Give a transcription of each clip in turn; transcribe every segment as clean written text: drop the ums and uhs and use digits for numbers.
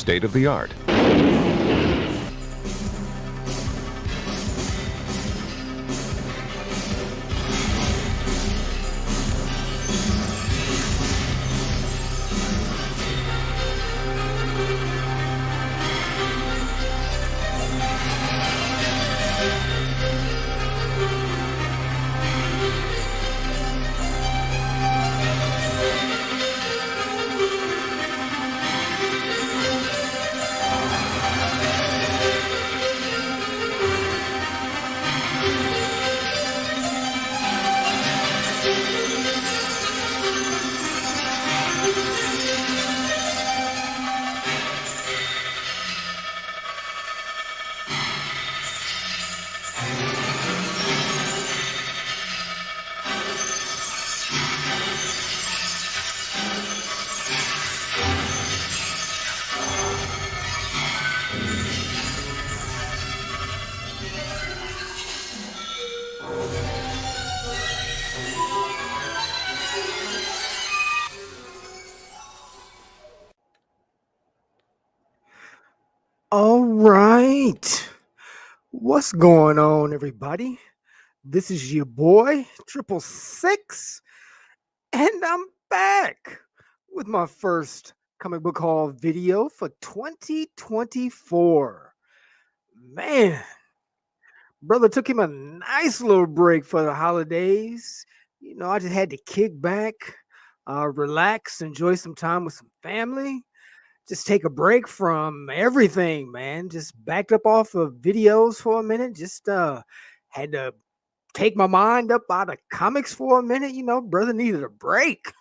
state of the art. All right. What's going on, everybody? This is your boy, Triple Six, and I'm back with my first comic book haul video for 2024. Man, brother took him a nice little break for the holidays. I just had to kick back, relax, enjoy some time with some family. Just take a break from everything, man. Just backed up off of videos for a minute. Just had to take my mind up out of comics for a minute. Brother needed a break.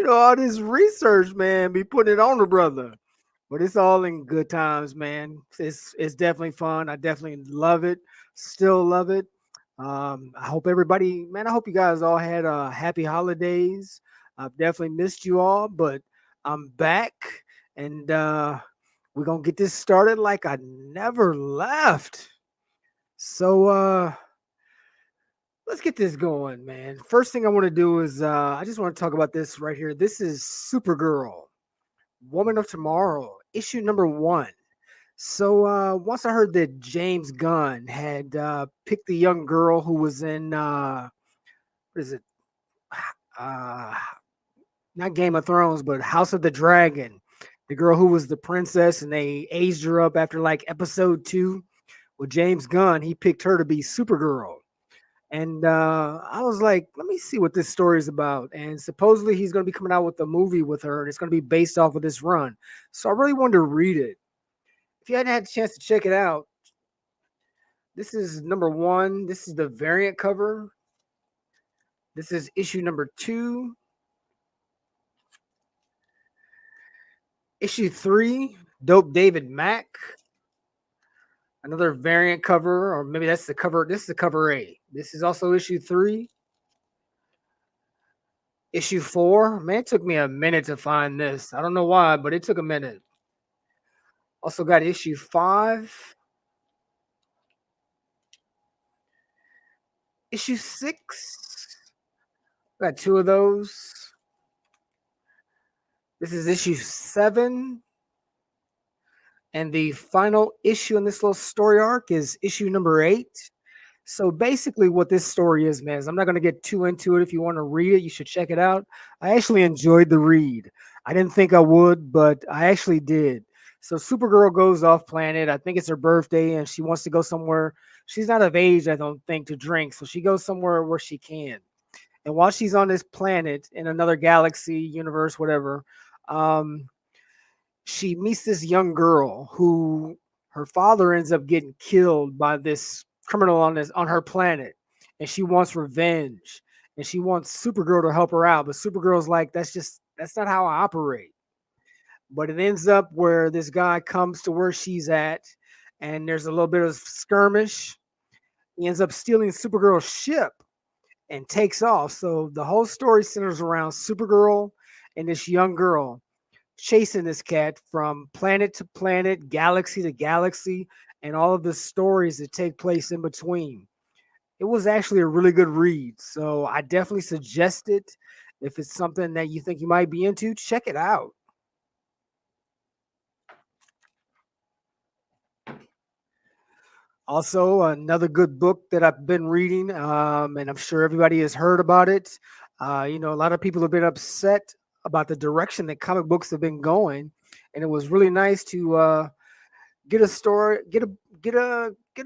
All this research, man, be putting it on the brother. But it's all in good times, man. It's definitely fun. I definitely love it. Still love it. I hope everybody, man, I hope you guys all had happy holidays. I've definitely missed you all, but I'm back and we're gonna get this started like I never left. So let's get this going, man. First thing I want to do is I just want to talk about this right here. This is Supergirl, Woman of Tomorrow, issue number 1. So once I heard that James Gunn had picked the young girl who was in what is it? Uh Not Game of Thrones, but House of the Dragon. The girl who was the princess and they aged her up after like episode 2. With James Gunn, he picked her to be Supergirl. And I was like, let me see what this story is about. And supposedly he's going to be coming out with a movie with her, and it's going to be based off of this run. So I really wanted to read it. If you hadn't had a chance to check it out, this is number 1. This is the variant cover. This is issue number 2. Issue 3, Dope David Mack. Another variant cover, or maybe that's the cover. This is the cover A. This is also issue 3. Issue 4. Man, it took me a minute to find this. I don't know why, but it took a minute. Also got issue 5. Issue 6. Got 2 of those. This is issue 7. And the final issue in this little story arc is issue number 8. So basically what this story is, man, is I'm not going to get too into it. If you want to read it, you should check it out. I actually enjoyed the read. I didn't think I would, but I actually did. So Supergirl goes off planet. I think it's her birthday, and she wants to go somewhere. She's not of age, I don't think, to drink. So she goes somewhere where she can. And while she's on this planet in another galaxy, universe, whatever, she meets this young girl who her father ends up getting killed by this criminal on her planet, and she wants revenge, and she wants Supergirl to help her out, but Supergirl's like, that's not how I operate. But it ends up where this guy comes to where she's at, and there's a little bit of skirmish. He ends up stealing Supergirl's ship and takes off. So the whole story centers around Supergirl and this young girl chasing this cat from planet to planet, galaxy to galaxy, and all of the stories that take place in between. It was actually a really good read. So I definitely suggest it. If it's something that you think you might be into, check it out. Also, another good book that I've been reading, and I'm sure everybody has heard about it. A lot of people have been upset about the direction that comic books have been going, and it was really nice to get a story, get a get a get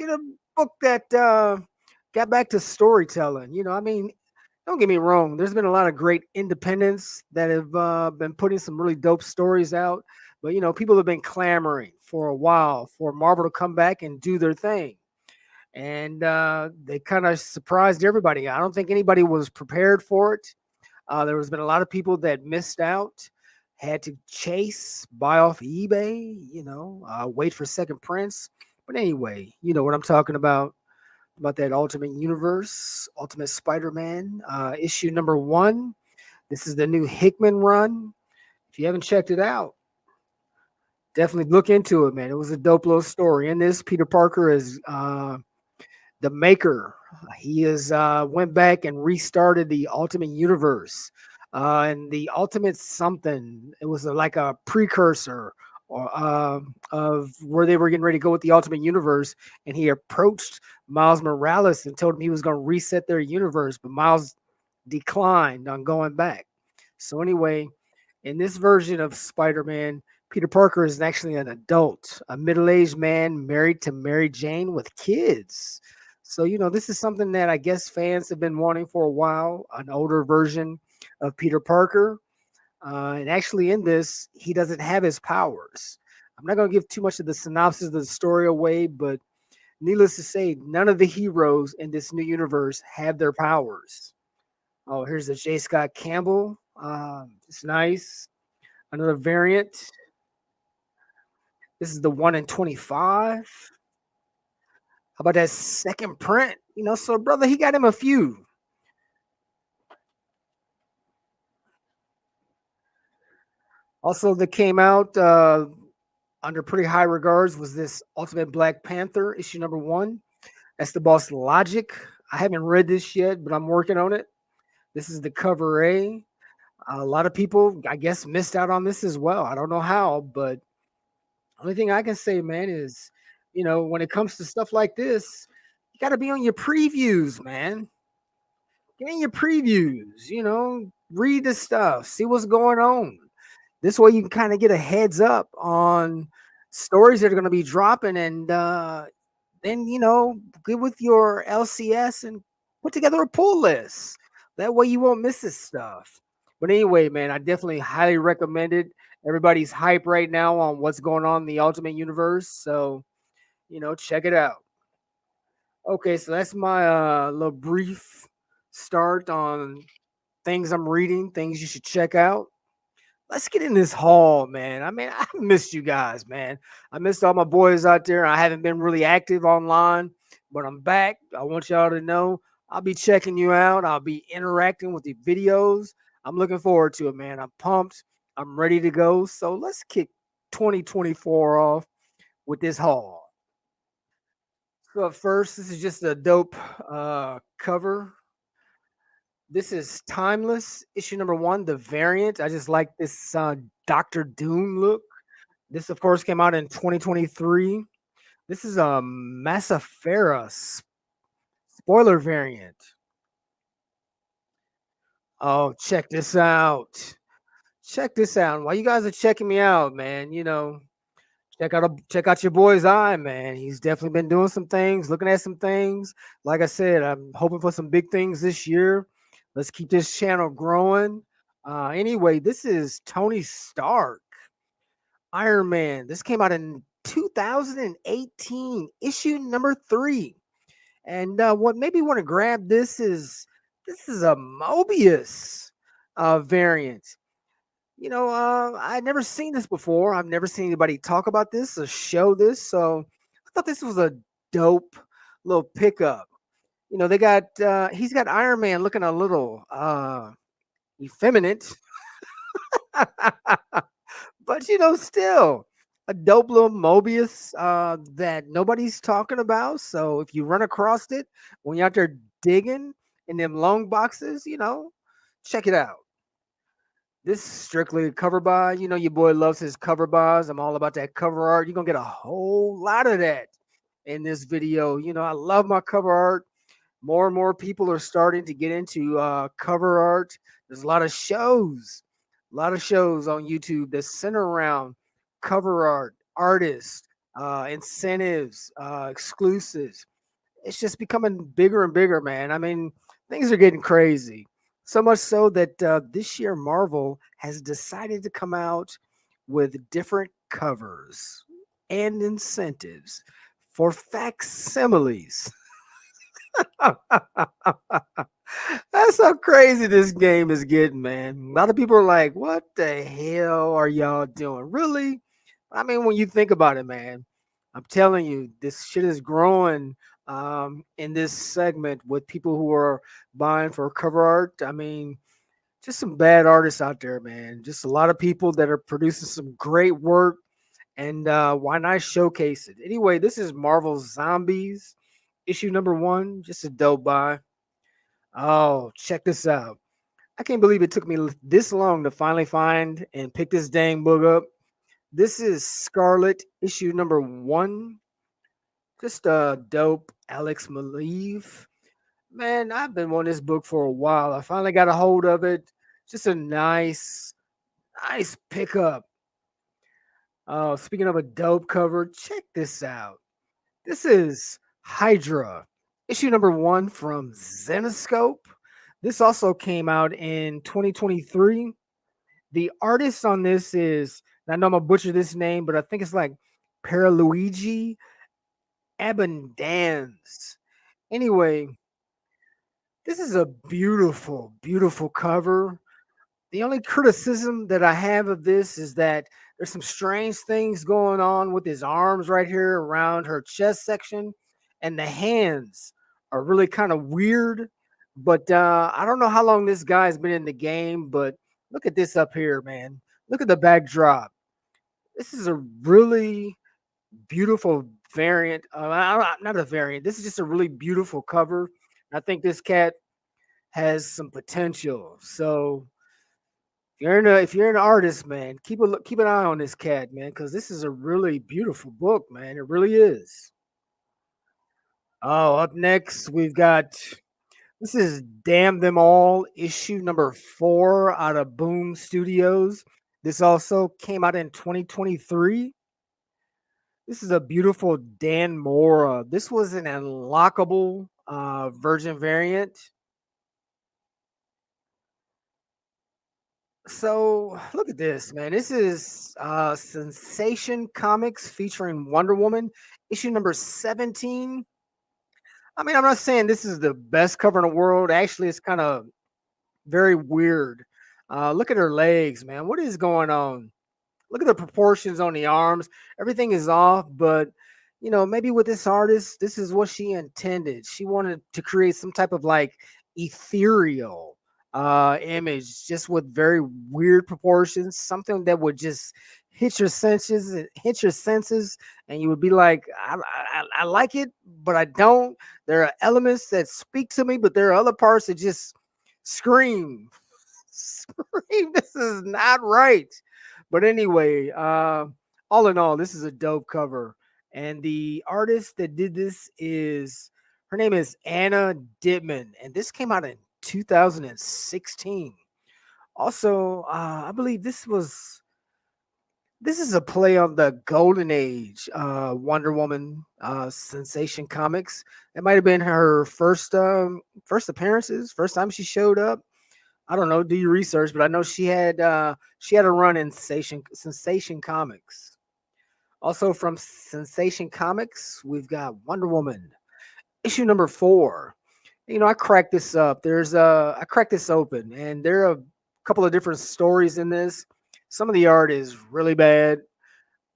a book that got back to storytelling. I mean, don't get me wrong. There's been a lot of great independents that have been putting some really dope stories out, but people have been clamoring for a while for Marvel to come back and do their thing, and they kind of surprised everybody. I don't think anybody was prepared for it. There has been a lot of people that missed out, had to chase, buy off eBay, wait for second prints. But anyway, you know what I'm talking about that Ultimate Universe, Ultimate Spider-Man, issue number 1. This is the new Hickman run. If you haven't checked it out, definitely look into it, man. It was a dope little story. In this, Peter Parker is the maker. He has went back and restarted the Ultimate Universe, and the Ultimate something. It was like a precursor of where they were getting ready to go with the Ultimate Universe. And he approached Miles Morales and told him he was going to reset their universe, but Miles declined on going back. So anyway, in this version of Spider-Man, Peter Parker is actually an adult, a middle-aged man married to Mary Jane with kids. So, this is something that I guess fans have been wanting for a while, an older version of Peter Parker. And actually, in this, he doesn't have his powers. I'm not going to give too much of the synopsis of the story away, but needless to say, none of the heroes in this new universe have their powers. Oh, here's the J. Scott Campbell. It's nice. Another variant. This is the 1 in 25. How about that second print? So brother, he got him a few. Also, that came out under pretty high regards was this Ultimate Black Panther issue number 1. That's the boss Logic. I haven't read this yet, but I'm working on it. This is the cover A. A lot of people, I guess, missed out on this as well. I don't know how, but only thing I can say, man, is when it comes to stuff like this, you got to be on your previews, man. Get in your previews, read the stuff, see what's going on. This way you can kind of get a heads up on stories that are going to be dropping, and then get with your LCS and put together a pull list. That way you won't miss this stuff. But anyway, man, I definitely highly recommend it. Everybody's hype right now on what's going on in the Ultimate Universe, so check it out. Okay, so that's my little brief start on things I'm reading, things you should check out. Let's get in this haul, man. I mean, I missed you guys, man. I missed all my boys out there. I haven't been really active online, but I'm back. I want y'all to know I'll be checking you out. I'll be interacting with the videos. I'm looking forward to it, man. I'm pumped. I'm ready to go. So let's kick 2024 off with this haul. So at first, this is just a dope cover. This is Timeless, issue number 1, the variant. I just like this Doctor Doom look. This, of course, came out in 2023. This is a Massafera spoiler variant. Oh, check this out. Check this out. While you guys are checking me out, man, check out your boy's eye, man. He's definitely been doing some things, looking at some things. Like I said, I'm hoping for some big things this year. Let's keep this channel growing. Anyway, this is Tony Stark, Iron Man. This came out in 2018, issue number 3. And what made me want to grab this is a Mobius variant. I'd never seen this before. I've never seen anybody talk about this or show this. So I thought this was a dope little pickup. They got he's got Iron Man looking a little effeminate, but still a dope little Mobius that nobody's talking about. So if you run across it when you're out there digging in them long boxes, check it out. This is strictly a cover buy. Your boy loves his cover buys. I'm all about that cover art. You're gonna get a whole lot of that in this video. I love my cover art. More and more people are starting to get into cover art. There's a lot of shows on YouTube that center around cover art, artists, incentives, exclusives. It's just becoming bigger and bigger, man. I mean, things are getting crazy. So much so that this year Marvel has decided to come out with different covers and incentives for facsimiles. That's how crazy this game is getting, man. A lot of people are like, what the hell are y'all doing? Really? I mean, when you think about it, man, I'm telling you, this shit is growing in this segment with people who are buying for cover art. I mean, just some bad artists out there, man. Just a lot of people that are producing some great work. And why not showcase it? Anyway, this is Marvel Zombies, issue number 1. Just a dope buy. Oh, check this out. I can't believe it took me this long to finally find and pick this dang book up. This is Scarlet, issue number 1. Just a dope Alex Maleev. Man, I've been wanting this book for a while. I finally got a hold of it. Just a nice pickup. Oh, speaking of a dope cover, check this out. This is Hydra, issue number 1 from Zenoscope. This also came out in 2023. The artist on this is, I know I'm gonna butcher this name, but I think it's like Paraluigi Abundance. Anyway, this is a beautiful, beautiful cover. The only criticism that I have of this is that there's some strange things going on with his arms right here around her chest section, and the hands are really kind of weird. But I don't know how long this guy's been in the game, but look at this up here, man. Look at the backdrop. This is a really beautiful variant. Not a variant. This is just a really beautiful cover. I think this cat has some potential. So if you're an artist, man, keep an eye on this cat, man, because this is a really beautiful book, man. It really is. Oh, up next we've got this is Damn Them All, issue number 4 out of Boom Studios. This also came out in 2023. This is a beautiful Dan Mora. This was an unlockable Virgin variant. So look at this, man. This is Sensation Comics featuring Wonder Woman, issue number 17. I mean, I'm not saying this is the best cover in the world. Actually, it's kind of very weird. Look at her legs, man. What is going on? Look at the proportions on the arms. Everything is off, but maybe with this artist, this is what she intended. She wanted to create some type of like ethereal image, just with very weird proportions, something that would just hit your senses, and you would be like, I like it, but I don't. There are elements that speak to me, but there are other parts that just scream, scream. This is not right. But anyway, all in all, this is a dope cover. And the artist that did this is her name is Anna Dittman, and this came out in 2016. Also, I believe this is a play on the Golden Age Wonder Woman Sensation Comics. It might have been her first appearances, first time she showed up. I don't know. Do your research, but I know she had a run in Sensation Comics. Also from Sensation Comics, we've got Wonder Woman issue number 4. I cracked this up. I cracked this open, and there are a couple of different stories in this. Some of the art is really bad.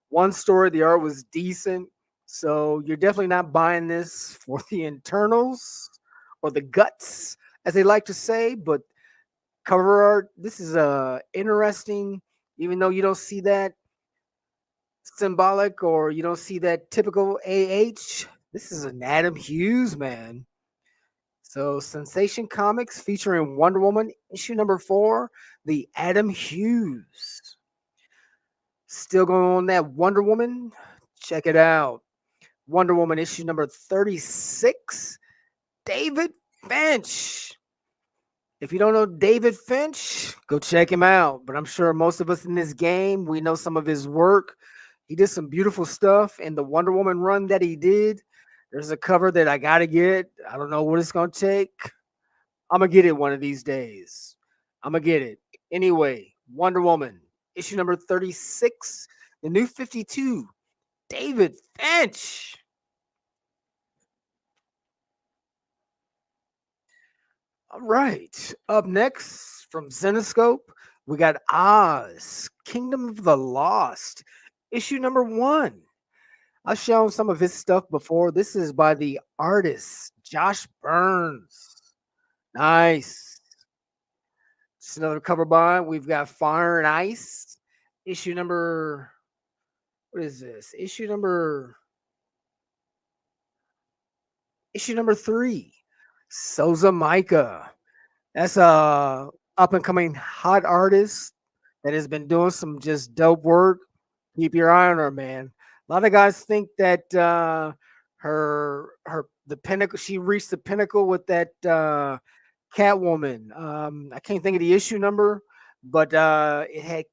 One story, the art was decent, so you're definitely not buying this for the internals or the guts, as they like to say. But cover art, this is interesting, even though you don't see that symbolic or you don't see that typical This is an Adam Hughes, man. So Sensation Comics featuring Wonder Woman issue number 4, the Adam Hughes. Still going on that Wonder Woman. Check it out. Wonder Woman issue number 36, David Finch. If you don't know David Finch, go check him out. But I'm sure most of us in this game, we know some of his work. He did some beautiful stuff in the Wonder Woman run that he did. There's a cover that I got to get. I don't know what it's going to take. I'm going to get it one of these days. I'm going to get it. Anyway, Wonder Woman, issue number 36, the new 52, David Finch. All right. Up next from Zenoscope, we got Oz, Kingdom of the Lost, issue number 1. I've shown some of his stuff before. This is by the artist Josh Burns. Nice. It's another cover by. We've got Fire and Ice, issue number. What is this? Issue number 3. Soza Micah. That's a up and coming hot artist that has been doing some just dope work. Keep your eye on her, man. A lot of guys think that her the pinnacle, she reached the pinnacle with that Catwoman. I can't think of the issue number, but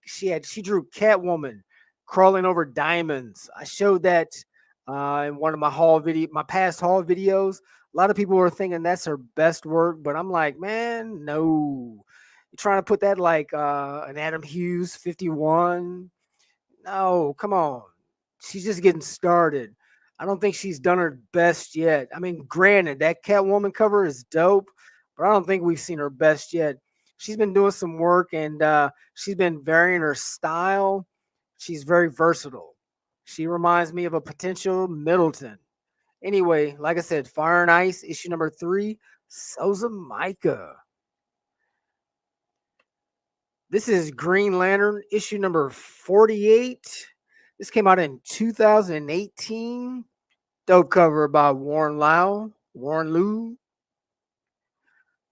she drew Catwoman crawling over diamonds. I showed that in one of my past haul videos. A lot of people were thinking that's her best work, but I'm like, man, no. You're trying to put that like an Adam Hughes 51. No, come on. She's just getting started. I don't think she's done her best yet. I mean, granted, that Catwoman cover is dope, but I don't think we've seen her best yet. She's been doing some work and she's been varying her style. She's very versatile. She reminds me of a potential Middleton. Anyway, like I said, Fire and Ice, issue number 3, Soza Micah. This is Green Lantern, issue number 48. This came out in 2018. Dope cover by Warren Liu.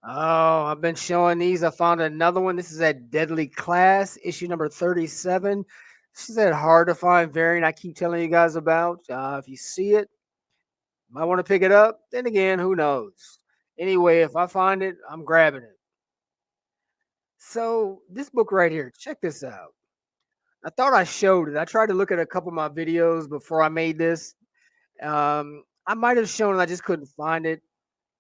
Oh, I've been showing these. I found another one. This is at Deadly Class, issue number 37. This is that hard to find variant I keep telling you guys about. If you see it, might want to pick it up. Then again, who knows? Anyway, if I find it, I'm grabbing it. So this book right here, check this out. I thought I showed it. I tried to look at a couple of my videos before I made this. I might have shown it, I just couldn't find it.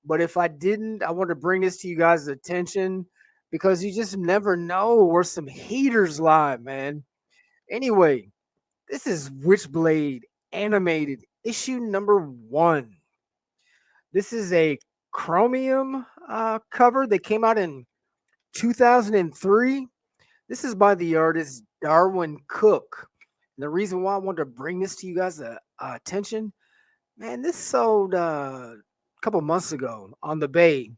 But if I didn't, I want to bring this to you guys' attention because you just never know where some heaters lie, man. Anyway, this is Witchblade animated issue number 1. This is a chromium cover that came out in 2003. This is by the artist Darwin Cook. And the reason why I wanted to bring this to you guys' attention, man, this sold a couple months ago on the Bay.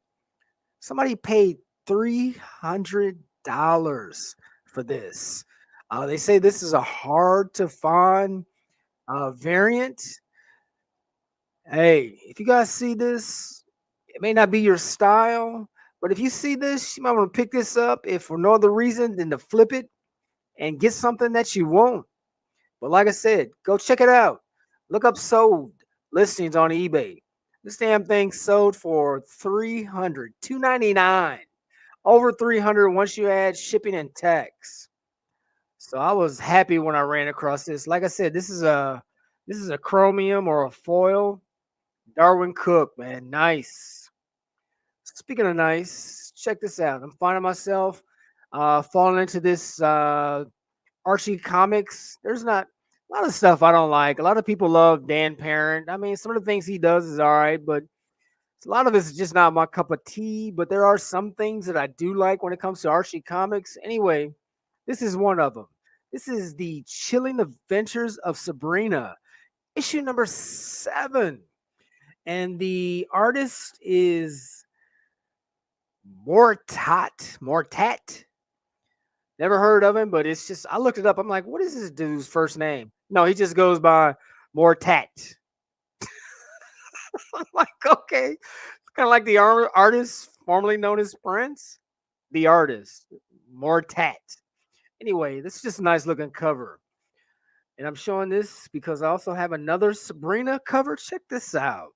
Somebody paid $300 for this. They say this is a hard to find variant. Hey, if you guys see this, it may not be your style, but if you see this, you might want to pick this up if for no other reason than to flip it and get something that you want. But like I said, go check it out. Look up sold listings on eBay. This damn thing sold for $300, $299, over 300 once you add shipping and tax. So I was happy when I ran across this. Like I said, this is a chromium or a foil. Darwin Cook, man, nice. Speaking of nice, check this out. I'm finding myself falling into this Archie comics. There's not a lot of stuff I don't like. A lot of people love Dan Parent. I mean, some of the things he does is all right, but a lot of it's just not my cup of tea. But there are some things that I do like when it comes to Archie comics. Anyway, this is one of them. This is the Chilling Adventures of Sabrina, issue number 7. And the artist is Mortat. Never heard of him, but it's just I looked it up. I'm like, what is this dude's first name? No, he just goes by Mortat. I'm like, okay, it's kind of like the artist formerly known as Prince, the artist Mortat. Anyway, this is just a nice looking cover. And I'm showing this because I also have another Sabrina cover. Check this out.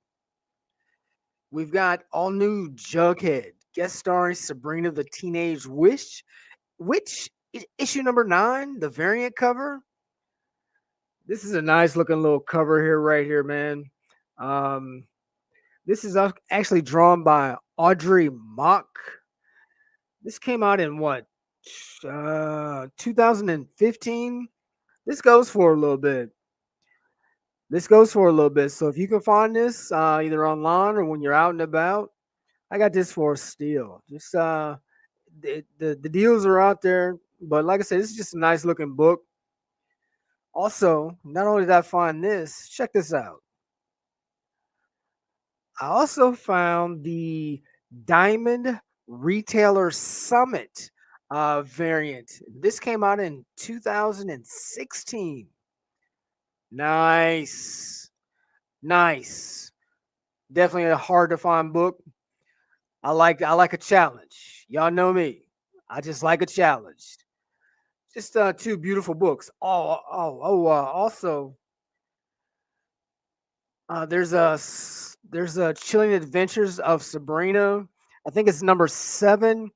We've got all new Jughead, guest starring Sabrina the Teenage issue number 9, the variant cover. This is a nice looking little cover here, right here, man. Um, this is actually drawn by Audrey Mock. This came out in what, 2015? This goes for a little bit. So if you can find this either online or when you're out and about, I got this for a steal. Just the deals are out there, but like I said, this is just a nice looking book. Also, not only did I find this, check this out. I also found the Diamond Retailer Summit variant. This came out in 2016. Nice. Nice. Definitely a hard to find book. I like a challenge. Y'all know me. I just like a challenge. Just two beautiful books. Also, there's a Chilling Adventures of Sabrina. I think it's number 7.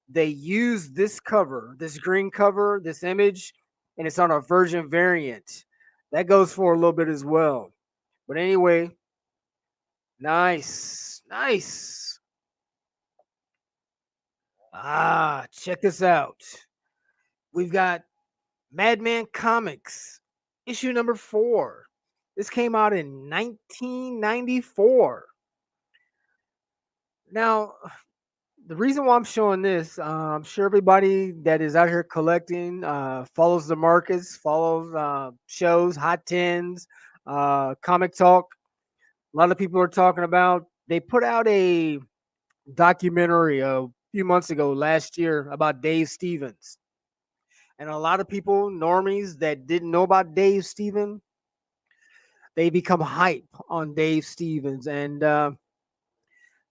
They use this cover, this green cover, this image, and it's on a version variant. That goes for a little bit as well. But anyway, nice, nice. Check this out. We've got Madman Comics, issue number 4. This came out in 1994. Now, the reason why I'm showing this, I'm sure everybody that is out here collecting follows the markets, follows shows, Hot Tens, Comic Talk. A lot of people are talking about. They put out a documentary a few months ago, last year, about Dave Stevens, and a lot of people, normies that didn't know about Dave Stevens, they become hype on Dave Stevens, and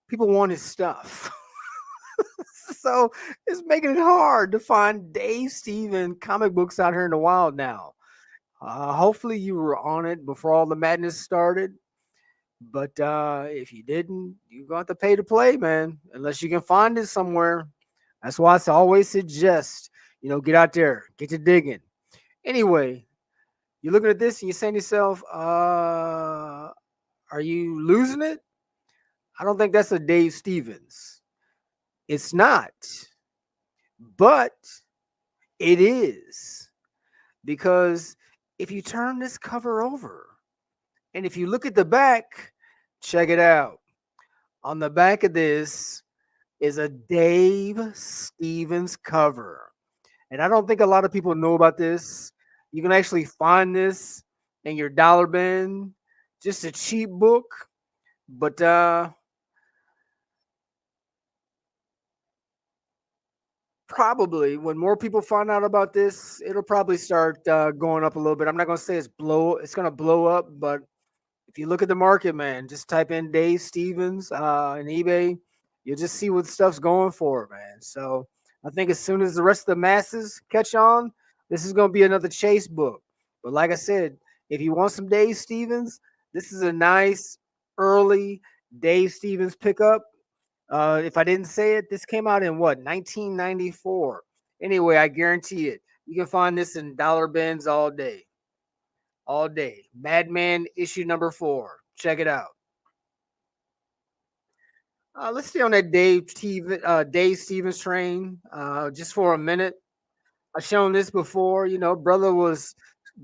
people want his stuff. So it's making it hard to find Dave Stevens comic books out here in the wild now. Hopefully you were on it before all the madness started. But if you didn't, you're going to have to pay to play, man, unless you can find it somewhere. That's why I always suggest, get out there, get to digging. Anyway, you're looking at this and you're saying to yourself, are you losing it? I don't think that's a Dave Stevens. It's not. But it is. Because if you turn this cover over and if you look at the back, check it out. On the back of this is a Dave Stevens cover. And I don't think a lot of people know about this. You can actually find this in your dollar bin. Just a cheap book. But probably when more people find out about this, it'll probably start going up a little bit. I'm not gonna say it's gonna blow up, but if you look at the market, man, just type in Dave Stevens in eBay, you'll just see what stuff's going for, man. So I think as soon as the rest of the masses catch on, this is gonna be another chase book. But like I said, if you want some Dave Stevens, this is a nice early Dave Stevens pickup. If I didn't say it, this came out in what, 1994. Anyway, I guarantee it. You can find this in dollar bins all day. All day. Madman issue number 4. Check it out. Let's stay on that Dave Stevens train just for a minute. I've shown this before. Brother was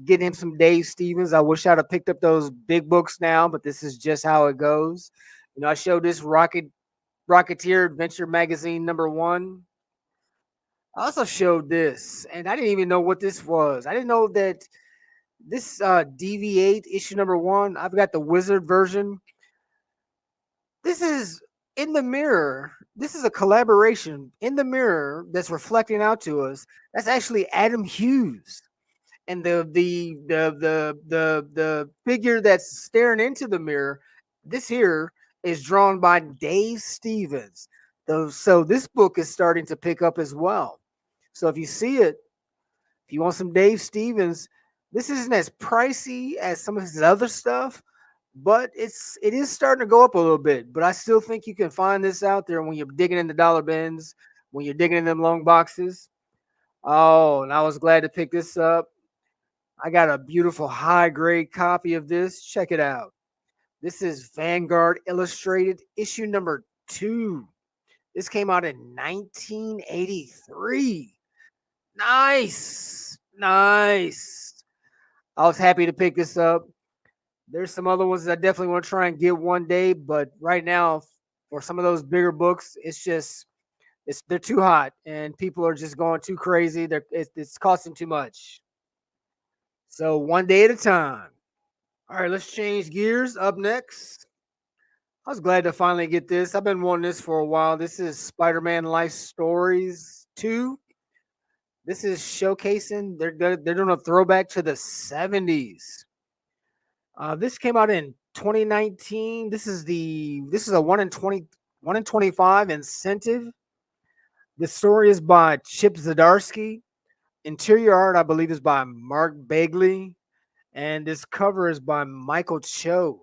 getting him some Dave Stevens. I wish I'd have picked up those big books now, but this is just how it goes. I showed this Rocketeer Adventure Magazine number 1. I also showed this, and I didn't even know what this was. I didn't know that this DV8 issue number 1. I've got the Wizard version. This is in the mirror. This is a collaboration in the mirror that's reflecting out to us. That's actually Adam Hughes, and the figure that's staring into the mirror. This here is drawn by Dave Stevens. So this book is starting to pick up as well. So if you see it, if you want some Dave Stevens, This isn't as pricey as some of his other stuff, but it is starting to go up a little bit. But I still think you can find this out there when you're digging in the dollar bins, when you're digging in them long boxes. Oh, and I was glad to pick this up. I got a beautiful high grade copy of this. Check it out. This is Vanguard Illustrated issue number 2. This came out in 1983. Nice. Nice. I was happy to pick this up. There's some other ones that I definitely want to try and get one day, but right now, for some of those bigger books, they're too hot and people are just going too crazy. It's costing too much. So one day at a time. All right, let's change gears. Up next, I was glad to finally get this. I've been wanting this for a while. This is Spider-Man Life Stories 2. This is showcasing. They're doing a throwback to the 70s. This came out in 2019. This is a 1 in 25 incentive. The story is by Chip Zdarsky. Interior art, I believe, is by Mark Bagley, and this cover is by Michael Cho.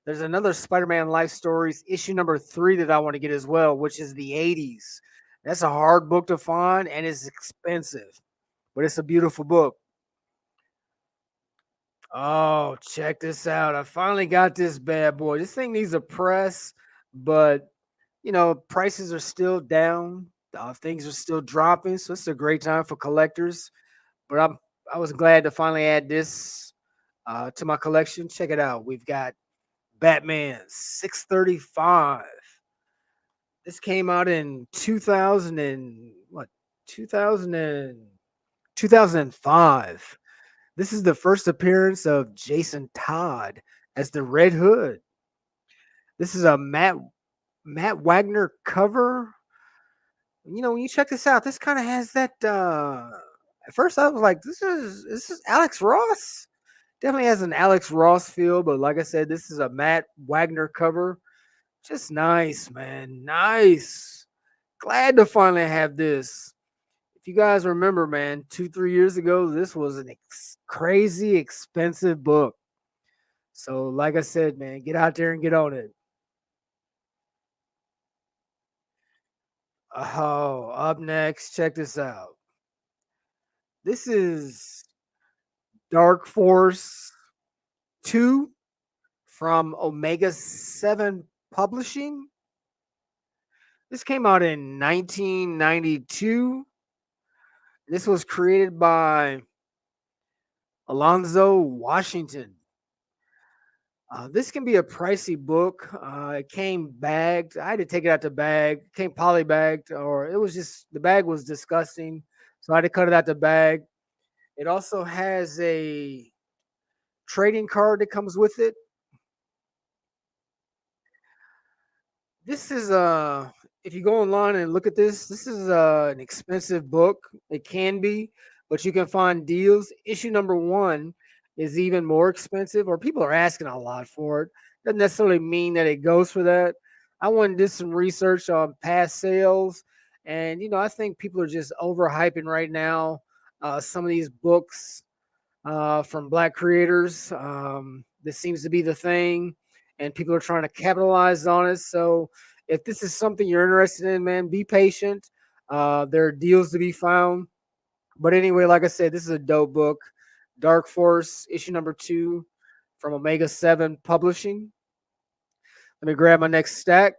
There's another Spider-Man Life Stories issue number 3 that I want to get as well, which is the 80s. That's a hard book to find and it's expensive, but it's a beautiful book. Oh, check this out. I finally got this bad boy. This thing needs a press, but prices are still down. Things are still dropping, so it's a great time for collectors. But I was glad to finally add this to my collection. Check it out. We've got Batman 635. This came out in 2000 and what 2000 and 2005. This is the first appearance of Jason Todd as the Red Hood. This is a Matt Wagner cover. When you check this out, this kind of has that at first I was like, this is Alex Ross. Definitely has an Alex Ross feel, but like I said, this is a Matt Wagner cover. Just nice, man. Nice. Glad to finally have this. If you guys remember, man, 2, 3 years ago, this was an crazy expensive book. So, like I said, man, get out there and get on it. Oh, up next, check this out. This is Dark Force 2 from Omega 7 Publishing. This came out in 1992. This was created by Alonzo Washington. This can be a pricey book. It came bagged. I had to take it out the bag. It came poly bagged, or it was just the bag was disgusting, so I had to cut it out the bag. It also has a trading card that comes with it. This is if you go online and look at this is an expensive book. It can be, but you can find deals. Issue number 1 is even more expensive, or people are asking a lot for it. Doesn't necessarily mean that it goes for that. I went and did some research on past sales, and I think people are just overhyping right now. Some of these books from Black creators. This seems to be the thing, and people are trying to capitalize on it. So, if this is something you're interested in, man, be patient. There are deals to be found. But anyway, like I said, this is a dope book. Dark Force, issue number 2 from Omega 7 Publishing. Let me grab my next stack.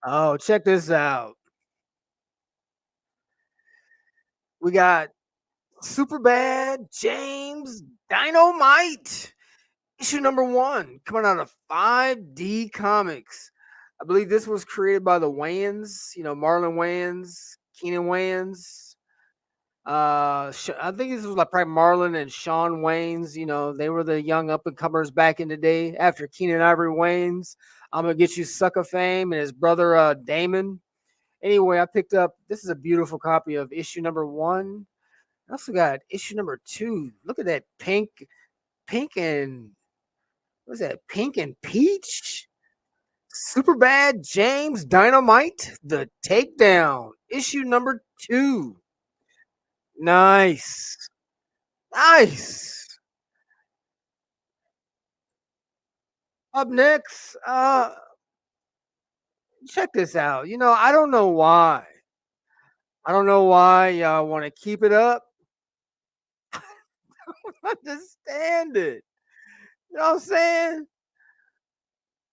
Oh, check this out. We got Superbad James Dynamite. Issue number 1 coming out of 5D Comics. I believe this was created by the Wayans, Marlon Wayans, Keenan Wayans. I think this was like probably Marlon and Sean Wayans. They were the young up and comers back in the day after Keenan Ivory Wayans. I'm gonna get you sucker fame and his brother Damon. Anyway, I picked up. This is a beautiful copy of issue number 1. I also got issue number 2. Look at that pink and what's that? Pink and peach. Superbad James Dynamite, The Takedown, issue number 2. Nice. Nice. Up next, check this out. I don't know why. I don't know why y'all want to keep it up. Understand it. You know what I'm saying?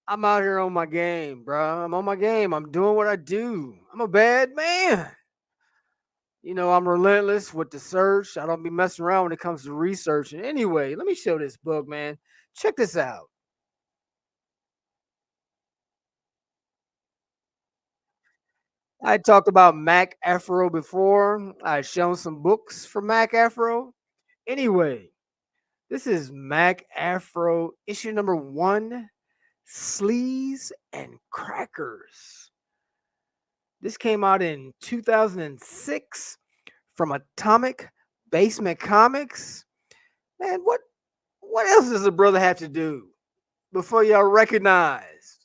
I'm out here on my game, bro. I'm on my game. I'm doing what I do. I'm a bad man. I'm relentless with the search. I don't be messing around when it comes to researching. Anyway, let me show this book, man. Check this out. I talked about Mac Afro before. I've shown some books from Mac Afro. Anyway, this is Mac Afro issue number 1, Sleaze and Crackers. This came out in 2006 from Atomic Basement Comics. Man, what else does a brother have to do before y'all recognize?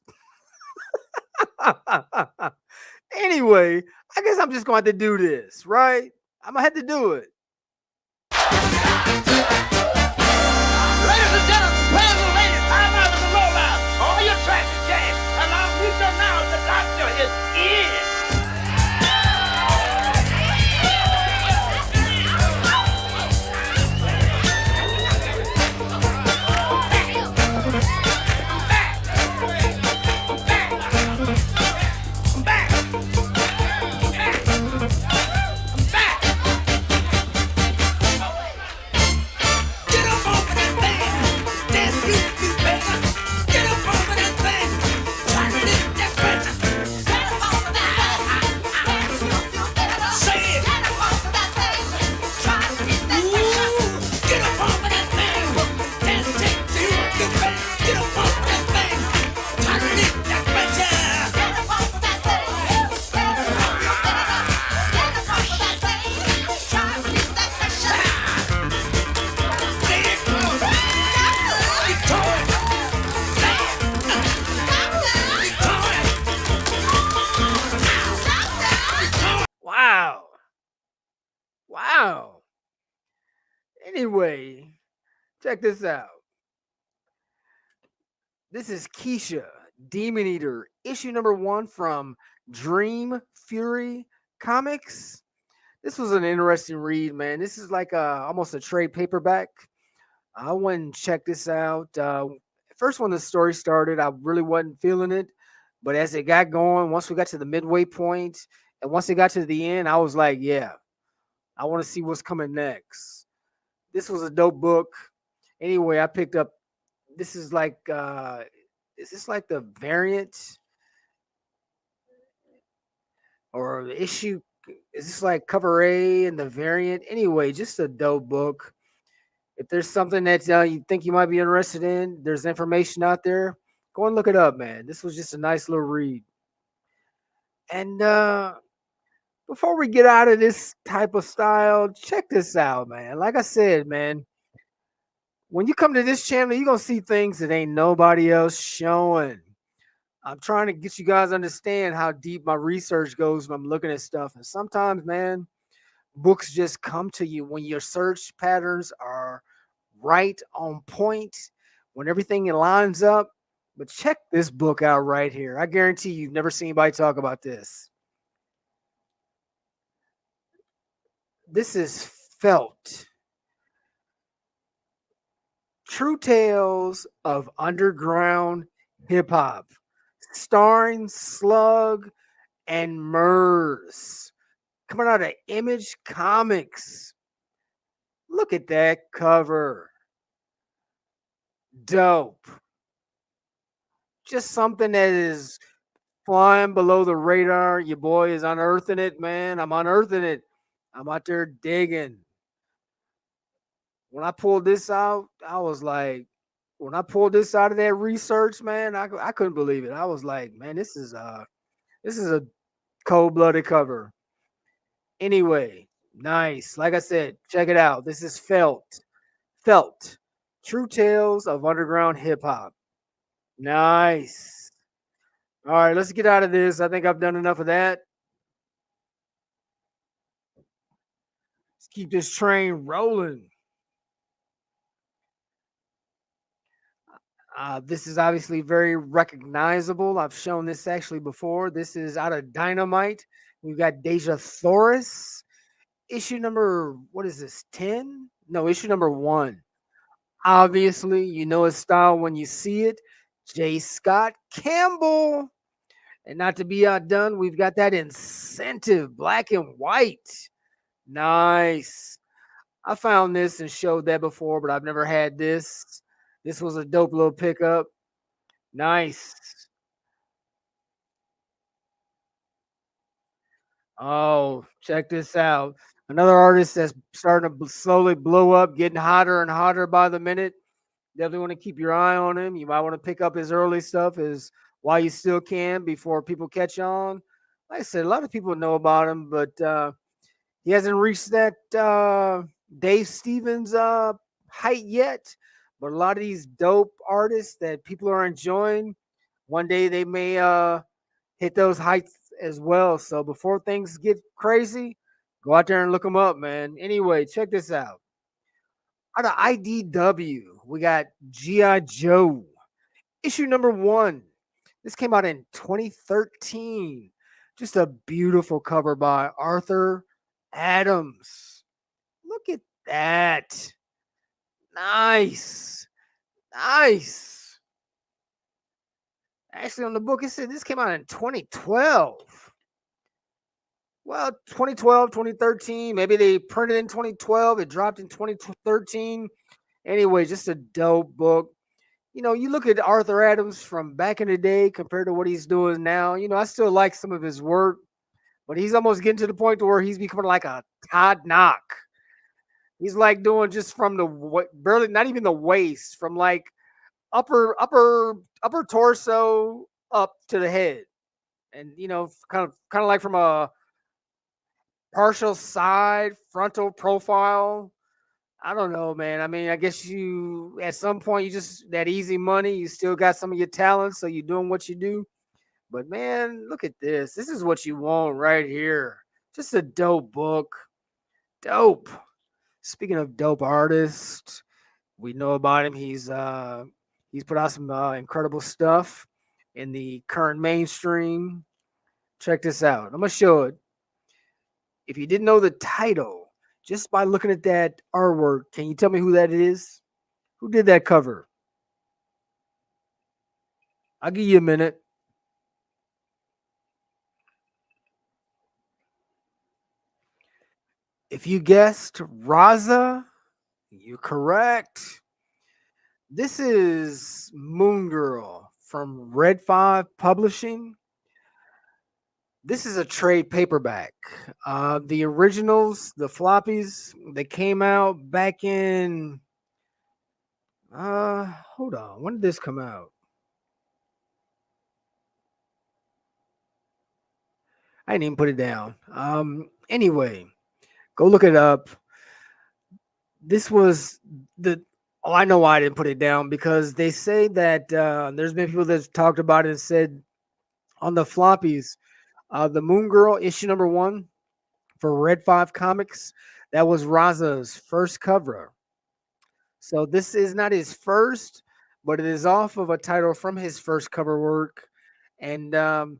Anyway, I guess I'm just going to have to do this, right? I'm going to have to do it. Ladies and gentlemen, prepare the ladies, time out of the rollout. All your traffic jams. Allow me to announce the doctor is in. Wow. Wow. Anyway, check this out. This is Keisha, Demon Eater, issue number 1 from Dream Fury Comics. This was an interesting read, man. This is like almost a trade paperback. I went and checked this out. First, when the story started, I really wasn't feeling it. But as it got going, once we got to the midway point, and once it got to the end, I was like, yeah, I want to see what's coming next. This was a dope book. Anyway, I picked up. This is like, is this like the variant or the issue? Is this like cover A and the variant? Anyway, just a dope book. If there's something that you think you might be interested in, there's information out there. Go and look it up, man. This was just a nice little read. And before we get out of this type of style, check this out, man. Like I said, man, when you come to this channel, you're gonna see things that ain't nobody else showing. I'm trying to get you guys to understand how deep my research goes when I'm looking at stuff. And sometimes, man, books just come to you when your search patterns are right on point, when everything lines up. But check this book out right here. I guarantee you've never seen anybody talk about this. This is Felt. True Tales of Underground Hip Hop, starring Slug and Murs, coming out of Image Comics. Look at that cover. Dope. Just something that is flying below the radar. Your boy is unearthing it, man. I'm unearthing it. I'm out there digging. When I pulled this out, I was like, when I pulled this out of that research, man, I couldn't believe it. I was like, man, this is a cold-blooded cover. Anyway, nice. Like I said, check it out. This is Felt. Felt. True Tales of Underground Hip Hop. Nice. All right, let's get out of this. I think I've done enough of that. Let's keep this train rolling. This is obviously very recognizable. I've shown this actually before. This is out of Dynamite. We've got Deja Thoris. Issue number, what is this, 10? No, issue number 1. Obviously, you know his style when you see it. J. Scott Campbell. And not to be outdone, we've got that Incentive black and white. Nice. I found this and showed that before, but I've never had this. This was a dope little pickup. Nice. Oh, check this out. Another artist that's starting to slowly blow up, getting hotter and hotter by the minute. Definitely want to keep your eye on him. You might want to pick up his early stuff is while you still can before people catch on. Like I said, a lot of people know about him, but he hasn't reached that Dave Stevens height yet. But a lot of these dope artists that people are enjoying, one day they may hit those heights as well. So before things get crazy, go out there and look them up, man. Anyway, check this out. Out of IDW, we got G.I. Joe, issue number 1. This came out in 2013. Just a beautiful cover by Arthur Adams. Look at that. Nice. Nice. Actually, on the book, it said this came out in 2012. Well, 2012, 2013. Maybe they printed in 2012. It dropped in 2013. Anyway, just a dope book. You know, you look at Arthur Adams from back in the day compared to what he's doing now. You know, I still like some of his work, but he's almost getting to the point to where he's becoming like a Todd Knock. He's like doing just from the barely, not even the waist, from like upper torso up to the head, and you know, kind of like from a partial side frontal profile. I don't know, man. I mean, I guess you at some point you just that easy money. You still got some of your talents, so you're doing what you do. But man, look at this. This is what you want right here. Just a dope book. Dope. Speaking of dope artists, we know about him. He's put out some incredible stuff in the current mainstream. Check this out. I'm gonna show it. If you didn't know the title, just by looking at that artwork, can you tell me who that is? Who did that cover? I'll give you a minute. If you guessed Raza, you're correct. This is Moon Girl from Red 5 Publishing. This is a trade paperback. The originals, the floppies, they came out back in hold on. When did this come out? I didn't even put it down. Anyway, go look it up. This was the oh, I know why I didn't put it down because they say that there's been people that's talked about it and said on the floppies, the Moon Girl issue number 1 for Red 5 Comics, that was Raza's first cover. So this is not his first, but it is off of a title from his first cover work. And the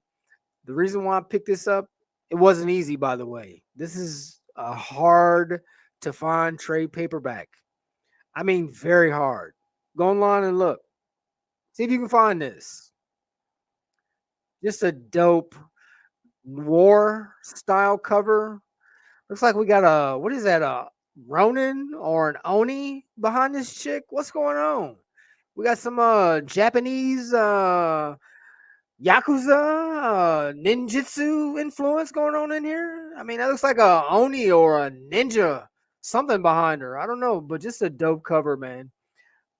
reason why I picked this up, it wasn't easy, by the way. This is a hard to find trade paperback. I mean, very hard. Go online and look. See if you can find this. Just a dope war style cover. Looks like we got a what is that? A Ronin or an Oni behind this chick? What's going on? We got some Japanese Yakuza ninjutsu influence going on in here. I mean, that looks like a Oni or a ninja, something behind her. I don't know, but just a dope cover, man.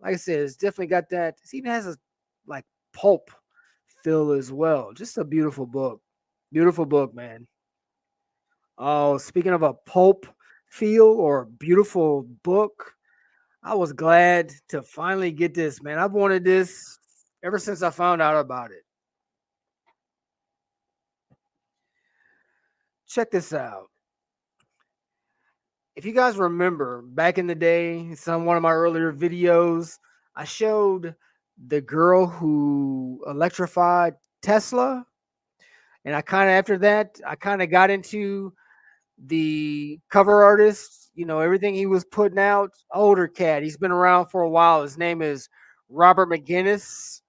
Like I said, it's definitely got that. It even has a like pulp feel as well. Just a beautiful book. Beautiful book, man. Oh, speaking of a pulp feel or beautiful book, I was glad to finally get this, man. I've wanted this ever since I found out about it. check this out. If you guys remember back in the day, some one of my earlier videos, I showed the girl who electrified Tesla. And I kind of after that, I kind of got into the cover artist, everything he was putting out. Older cat. He's been around for a while. His name is Robert McGinnis.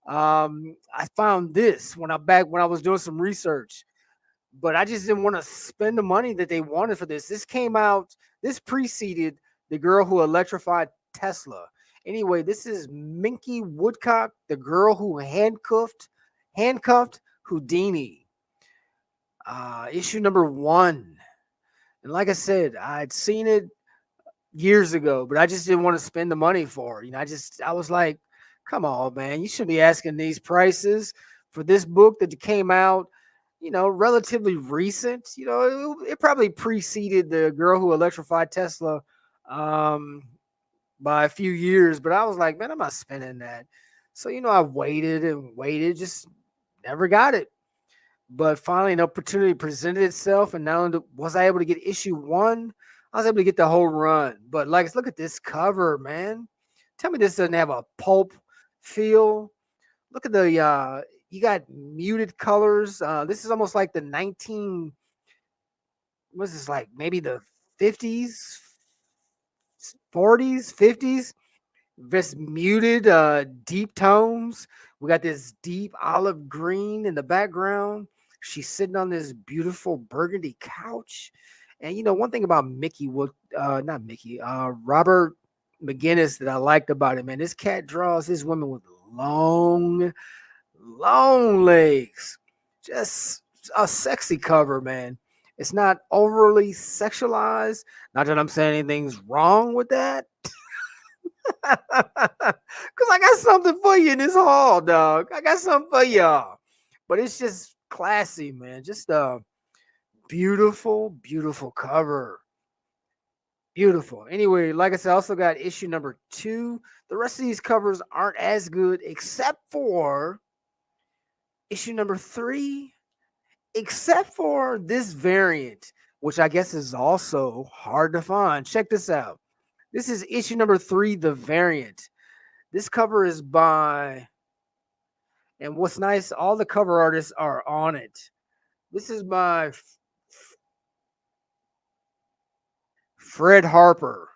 I found this when I was doing some research, but I just didn't want to spend the money that they wanted for this. This preceded the girl who electrified Tesla. Anyway, this is Minky Woodcock, the girl who handcuffed Houdini. Issue number 1. And like I said, I'd seen it years ago, but I just didn't want to spend the money for it. I was like, come on, man, you shouldn't be asking these prices for this book that came out, relatively recent. It probably preceded the girl who electrified Tesla by a few years, but I was like, man, I'm not spending that. So, I waited and waited, just never got it. But finally, an opportunity presented itself, and not only was I able to get issue 1, I was able to get the whole run. But look at this cover, man. Tell me this doesn't have a pulp feel. Look at the you got muted colors. This is almost like the 19. What's this like? Maybe the 50s, 40s, 50s. This muted, deep tones. We got this deep olive green in the background. She's sitting on this beautiful burgundy couch. And one thing about Robert McGinnis that I liked about it, man, this cat draws his women with long legs. Just a sexy cover, man. It's not overly sexualized. Not that I'm saying anything's wrong with that. Because I got something for you in this hall, dog. I got something for y'all. But it's just classy, man. Just a beautiful, beautiful cover. Beautiful. Anyway, like I said, I also got issue number 2. The rest of these covers aren't as good, except for issue number 3, except for this variant, which I guess is also hard to find. Check this out. This is issue number 3, the variant. This cover is by, and what's nice, all the cover artists are on it. This is by Fred Harper.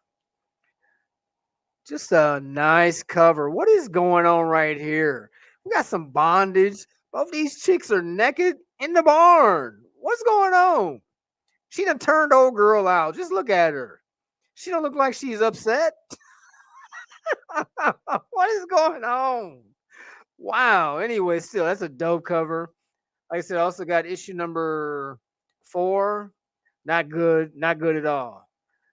Just a nice cover. What is going on right here? We got some bondage. Both these chicks are naked in the barn. What's going on? She done turned old girl out. Just look at her. She don't look like she's upset. What is going on? Wow. Anyway, still, that's a dope cover. Like I said, I also got issue number 4. Not good. Not good at all.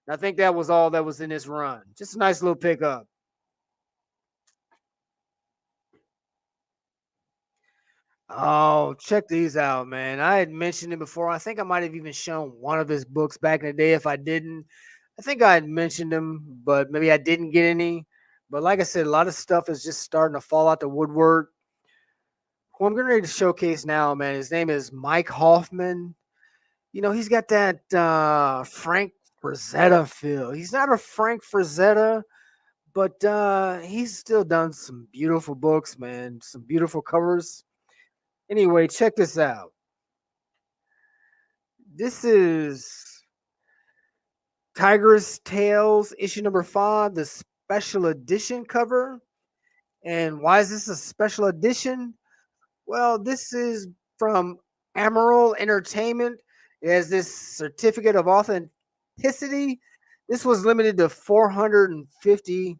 And I think that was all that was in this run. Just a nice little pickup. Oh, check these out, man. I had mentioned it before. I think I might have even shown one of his books back in the day. If I didn't, I think I had mentioned them, but maybe I didn't get any. But like I said, a lot of stuff is just starting to fall out the woodwork. Who I'm getting ready to showcase now, man, his name is Mike Hoffman. He's got that Frank Frazetta feel. He's not a Frank Frazetta, but he's still done some beautiful books, man. Some beautiful covers. Anyway, check this out. This is Tiger's Tales, issue number 5, the special edition cover. And why is this a special edition? Well, this is from Emerald Entertainment. It has this certificate of authenticity. This was limited to 450.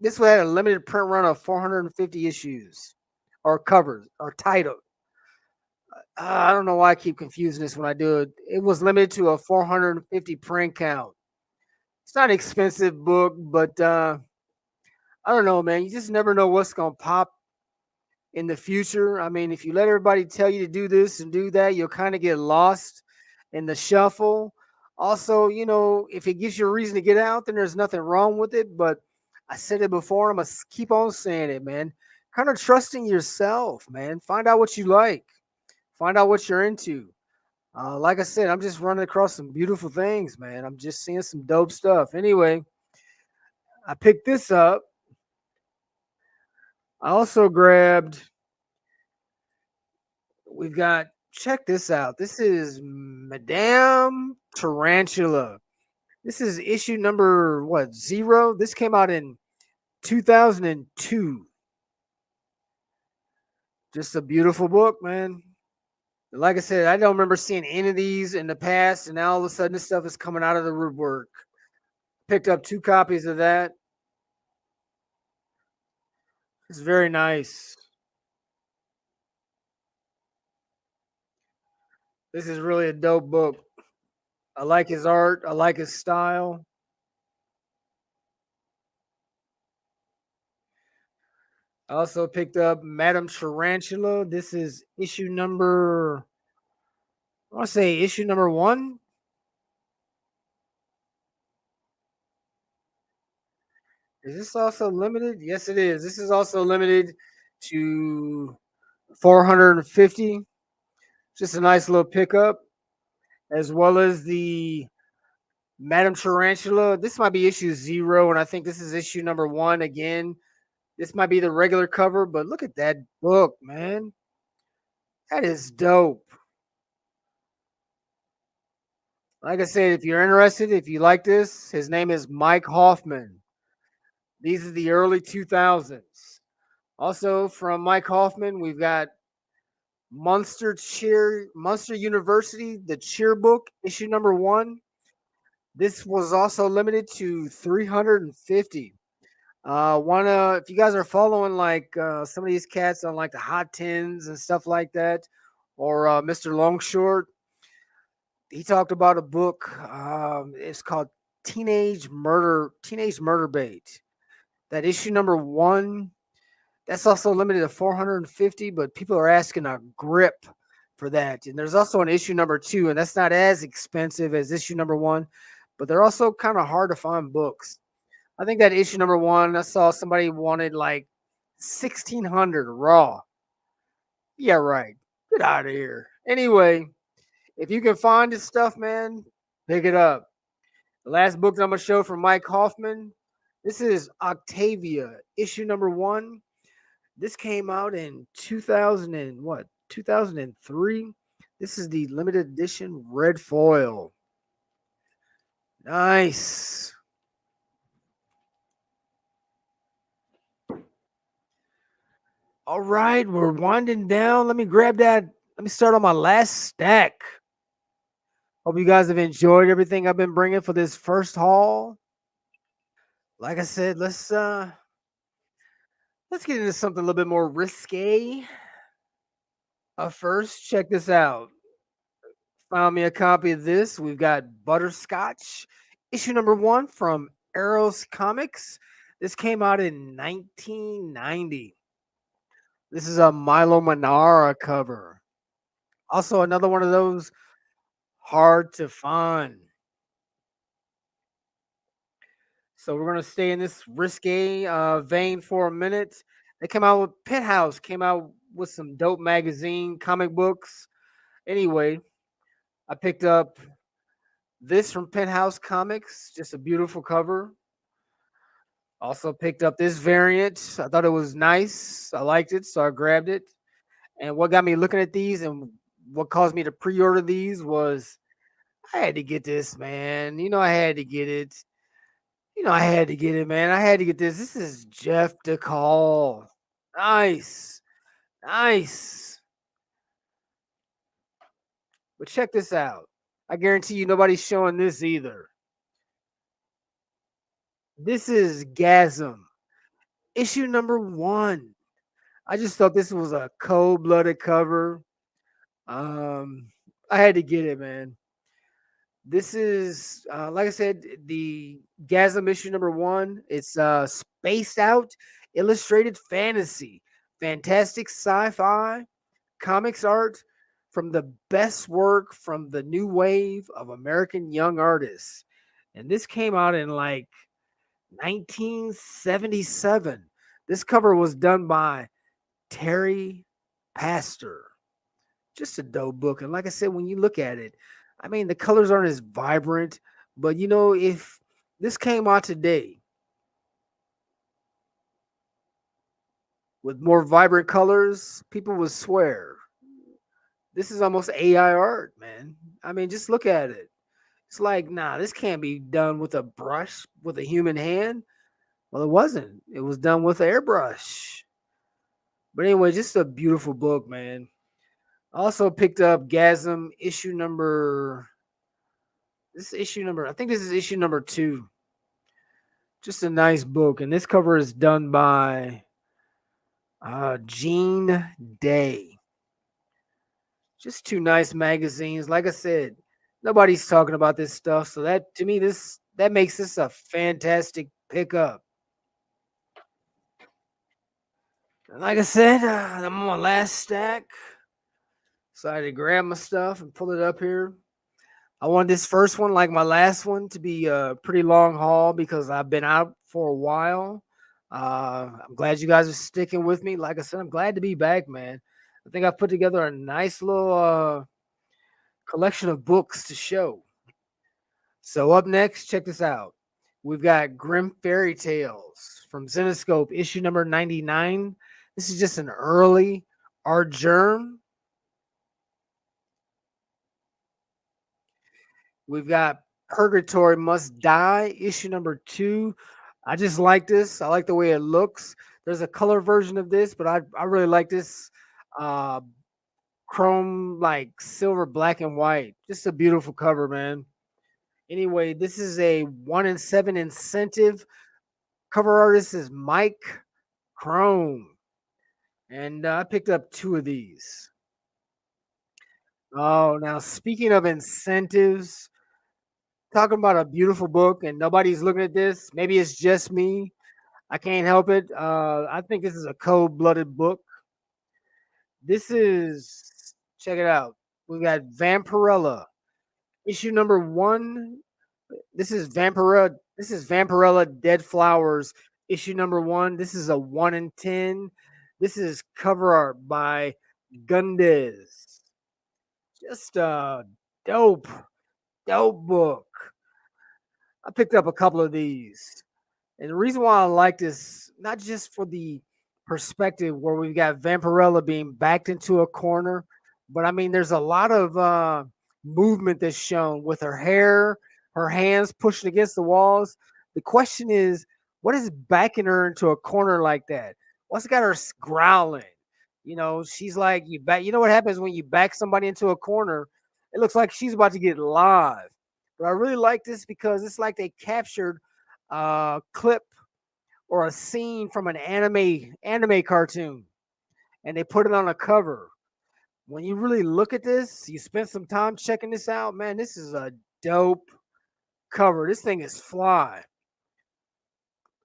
This had a limited print run of 450 issues or covers or title. I don't know why I keep confusing this when I do it. It was limited to a 450 print count. It's not an expensive book, but I don't know, man. You just never know what's going to pop in the future. I mean, if you let everybody tell you to do this and do that, you'll kind of get lost in the shuffle. Also, if it gives you a reason to get out, then there's nothing wrong with it. But I said it before, I'm going to keep on saying it, man. Kind of trusting yourself, man. Find out what you like. Find out what you're into. Like I said, I'm just running across some beautiful things, man. I'm just seeing some dope stuff. Anyway, I picked this up. I also grabbed, we've got, check this out. This is Madame Tarantula. This is issue number, what, zero? This came out in 2002. Just a beautiful book, man. Like I said, I don't remember seeing any of these in the past, and now all of a sudden this stuff is coming out of the woodwork. Picked up 2 copies of that. It's very nice. This is really a dope book. I like his art. I like his style. I also picked up Madame Tarantula. This is issue number, I want to say issue number 1. Is this also limited? Yes, it is. This is also limited to 450. Just a nice little pickup, as well as the Madame Tarantula. This might be issue 0, and I think this is issue number 1 again. This might be the regular cover, but look at that book, man. That is dope. Like I said, if you're interested, if you like this, his name is Mike Hoffman. These are the early 2000s. Also from Mike Hoffman, we've got Monster University, the Cheer book, issue number 1. This was also limited to 350. Wanna If you guys are following like some of these cats on like the Hot Tens and stuff like that, or Mr. Longshort, he talked about a book. It's called Teenage Murder Bait. That issue number 1. That's also limited to 450, but people are asking a grip for that. And there's also an issue number 2, and that's not as expensive as issue number 1, but they're also kind of hard to find books. I think that issue number 1, I saw somebody wanted like 1600 raw. Yeah, right. Get out of here. Anyway, if you can find this stuff, man, pick it up. The last book that I'm gonna show from Mike Hoffman. This is Octavia, issue number 1. This came out in 2000 and what? 2003. This is the limited edition red foil. Nice. All right, we're winding down. Let me grab that. Let me start on my last stack. Hope you guys have enjoyed everything I've been bringing for this first haul. Like I said, let's get into something a little bit more risque. First, check this out. Found me a copy of this. We've got Butterscotch, issue number 1 from Eros Comics. This came out in 1990. This is a Milo Manara cover. Also, another one of those hard to find. So we're gonna stay in this risque vein for a minute. They came out with Penthouse, came out with some dope magazine comic books. Anyway, I picked up this from Penthouse Comics, just a beautiful cover. Also picked up this variant. I thought it was nice. I liked it, so I grabbed it. And what got me looking at these and what caused me to pre-order these was I had to get this, man. I had to get it. I had to get it, man. I had to get this. This is Jeff DeCall. Nice. Nice. But check this out. I guarantee you nobody's showing this either. This is Gasm, issue number 1. I just thought this was a cold-blooded cover. I had to get it, man. This is, like I said, the Gasm issue number 1. It's spaced out, illustrated fantasy, fantastic sci-fi, comics art from the best work from the new wave of American young artists. And this came out in like 1977. This cover was done by Terry Pastor. Just a dope book. And like I said, when you look at it, I mean, the colors aren't as vibrant, but if this came out today with more vibrant colors, people would swear this is almost AI art, man. I mean, just look at it. It's like, nah, this can't be done with a brush with a human hand. Well, it wasn't. It was done with airbrush. But anyway, just a beautiful book, man. I also picked up Gasm issue number. This is issue number. I think this is issue number 2. Just a nice book, and this cover is done by Gene Day. Just 2 nice magazines. Like I said, nobody's talking about this stuff, so that to me that makes this a fantastic pickup. And like I said, I'm on my last stack. So I had to grab my stuff and pull it up here. I want this first one, like my last one, to be a pretty long haul because I've been out for a while. I'm glad you guys are sticking with me. Like I said, I'm glad to be back, man. I think I put together a nice little collection of books to show. So up next, check this out. We've got Grim Fairy Tales from Zenescope, issue number 99. This is just an early art germ. We've got Purgatory Must Die, issue number 2. I just like this. I like the way it looks. There's a color version of this, but I really like this uh, chrome, like silver, black, and white. Just a beautiful cover, man. Anyway, this is a 1 in 7 incentive. Cover artist is Mike Chrome. And I picked up 2 of these. Oh, now speaking of incentives, talking about a beautiful book and nobody's looking at this. Maybe it's just me. I can't help it. I think this is a cold-blooded book. This is, check it out. We got Vampirella, issue number 1. This is Vampirella. This is Vampirella Dead Flowers, issue number 1. This is a 1 in 10. This is cover art by Gundes. Just a dope book. I picked up a couple of these. And the reason why I like this, not just for the perspective where we've got Vampirella being backed into a corner, but I mean, there's a lot of movement that's shown with her hair, her hands pushing against the walls. The question is, what is backing her into a corner like that? What's got her growling? She's like, you back. You know what happens when you back somebody into a corner? It looks like she's about to get live. But I really like this because it's like they captured a clip or a scene from an anime cartoon and they put it on a cover. When you really look at this, you spend some time checking this out, man, this is a dope cover. This thing is fly.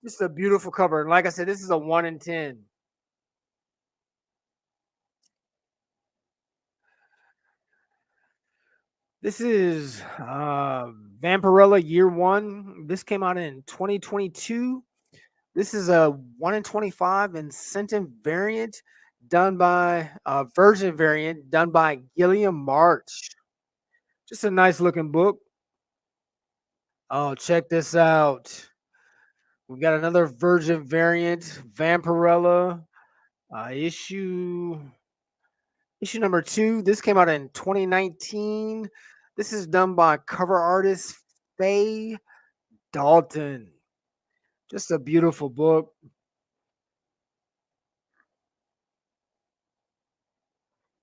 This is a beautiful cover. And like I said, this is a 1 in 10. This is Vampirella Year 1. This came out in 2022. This is a 1 in 25 incentive variant done by version variant done by Gilliam March. Just a nice looking book. Oh, check this out. We've got another version variant, Vampirella, issue number 2. This came out in 2019. This is done by cover artist Faye Dalton. Just a beautiful book.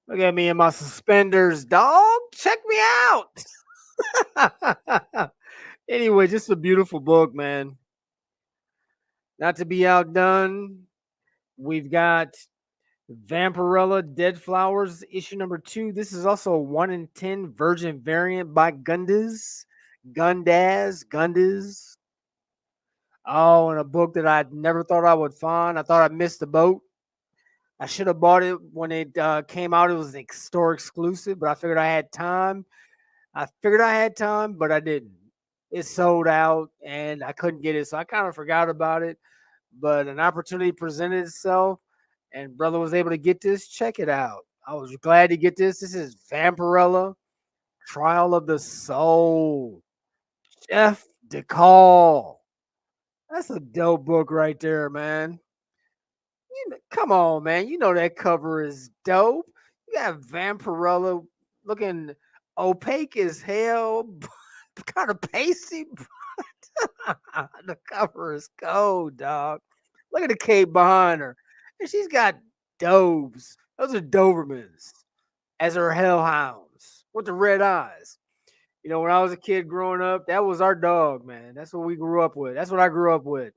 Look at me in my suspenders, dog. Check me out. Anyway, just a beautiful book, man. Not to be outdone, we've got Vampirella Dead Flowers, issue number 2. This is also a 1 in 10 virgin variant by Gundes. Oh, and a book that I never thought I would find. I thought I missed the boat. I should have bought it when it came out. It was an store exclusive, but I figured I had time. But I didn't. It sold out, and I couldn't get it, so I kind of forgot about it. But an opportunity presented itself, and brother was able to get this. Check it out. I was glad to get this. This is Vampirella, Trial of the Soul. Jeff DeCall. That's a dope book right there, man. Come on, man. You know that cover is dope. You got Vampirella looking opaque as hell, kind of pasty. The cover is cold, dog. Look at the cape behind her. And she's got Dobes. Those are Dobermans as her hellhounds with the red eyes. You know, when I was a kid growing up, that was our dog, man. That's what we grew up with. That's what I grew up with.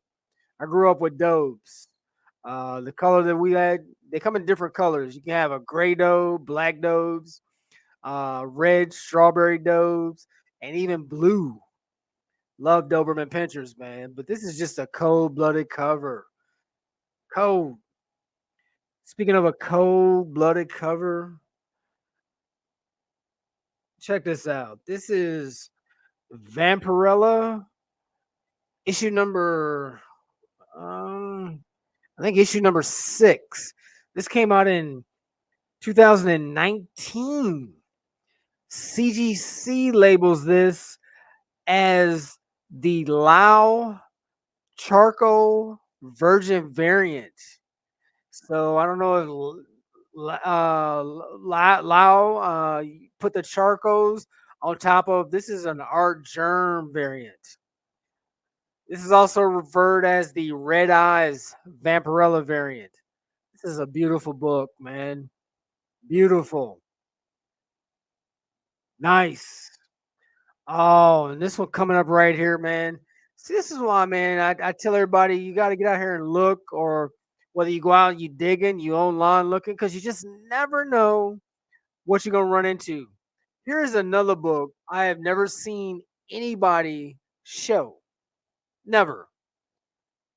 I grew up with Dobes. The color that we had, they come in different colors. You can have a gray Dobe, black Dobes, red strawberry Dobes, and even blue. Love Doberman Pinchers, man. But this is just a cold-blooded cover. Cold. Speaking of a cold-blooded cover, check this out. This is Vampirella, issue number, I think issue number 6. This came out in 2019. CGC labels this as the Lao Charcoal Virgin variant. So I don't know if Lao put the charcoals on top of this is an Art Germ variant. This is also referred as the Red Eyes Vampirella variant. This is a beautiful book, man. Beautiful. Nice. Oh, and this one coming up right here, man. See, this is why, man, I tell everybody you got to get out here and look, or whether you go out and you digging, you online looking, because you just never know what you're going to run into. Here's another book I have never seen anybody show. Never.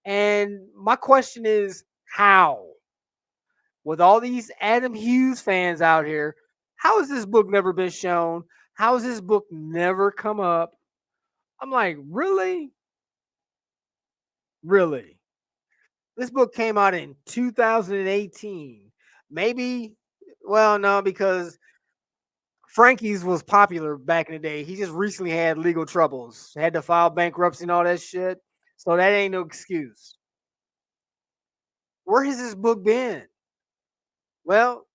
And my question is, how? With all these Adam Hughes fans out here, how has this book never been shown? How has this book never come up? I'm like, really? Really? This book came out in 2018. Maybe, well, no, because Frankie's was popular back in the day. He just recently had legal troubles, had to file bankruptcy and all that shit. So that ain't no excuse. Where has this book been? Well,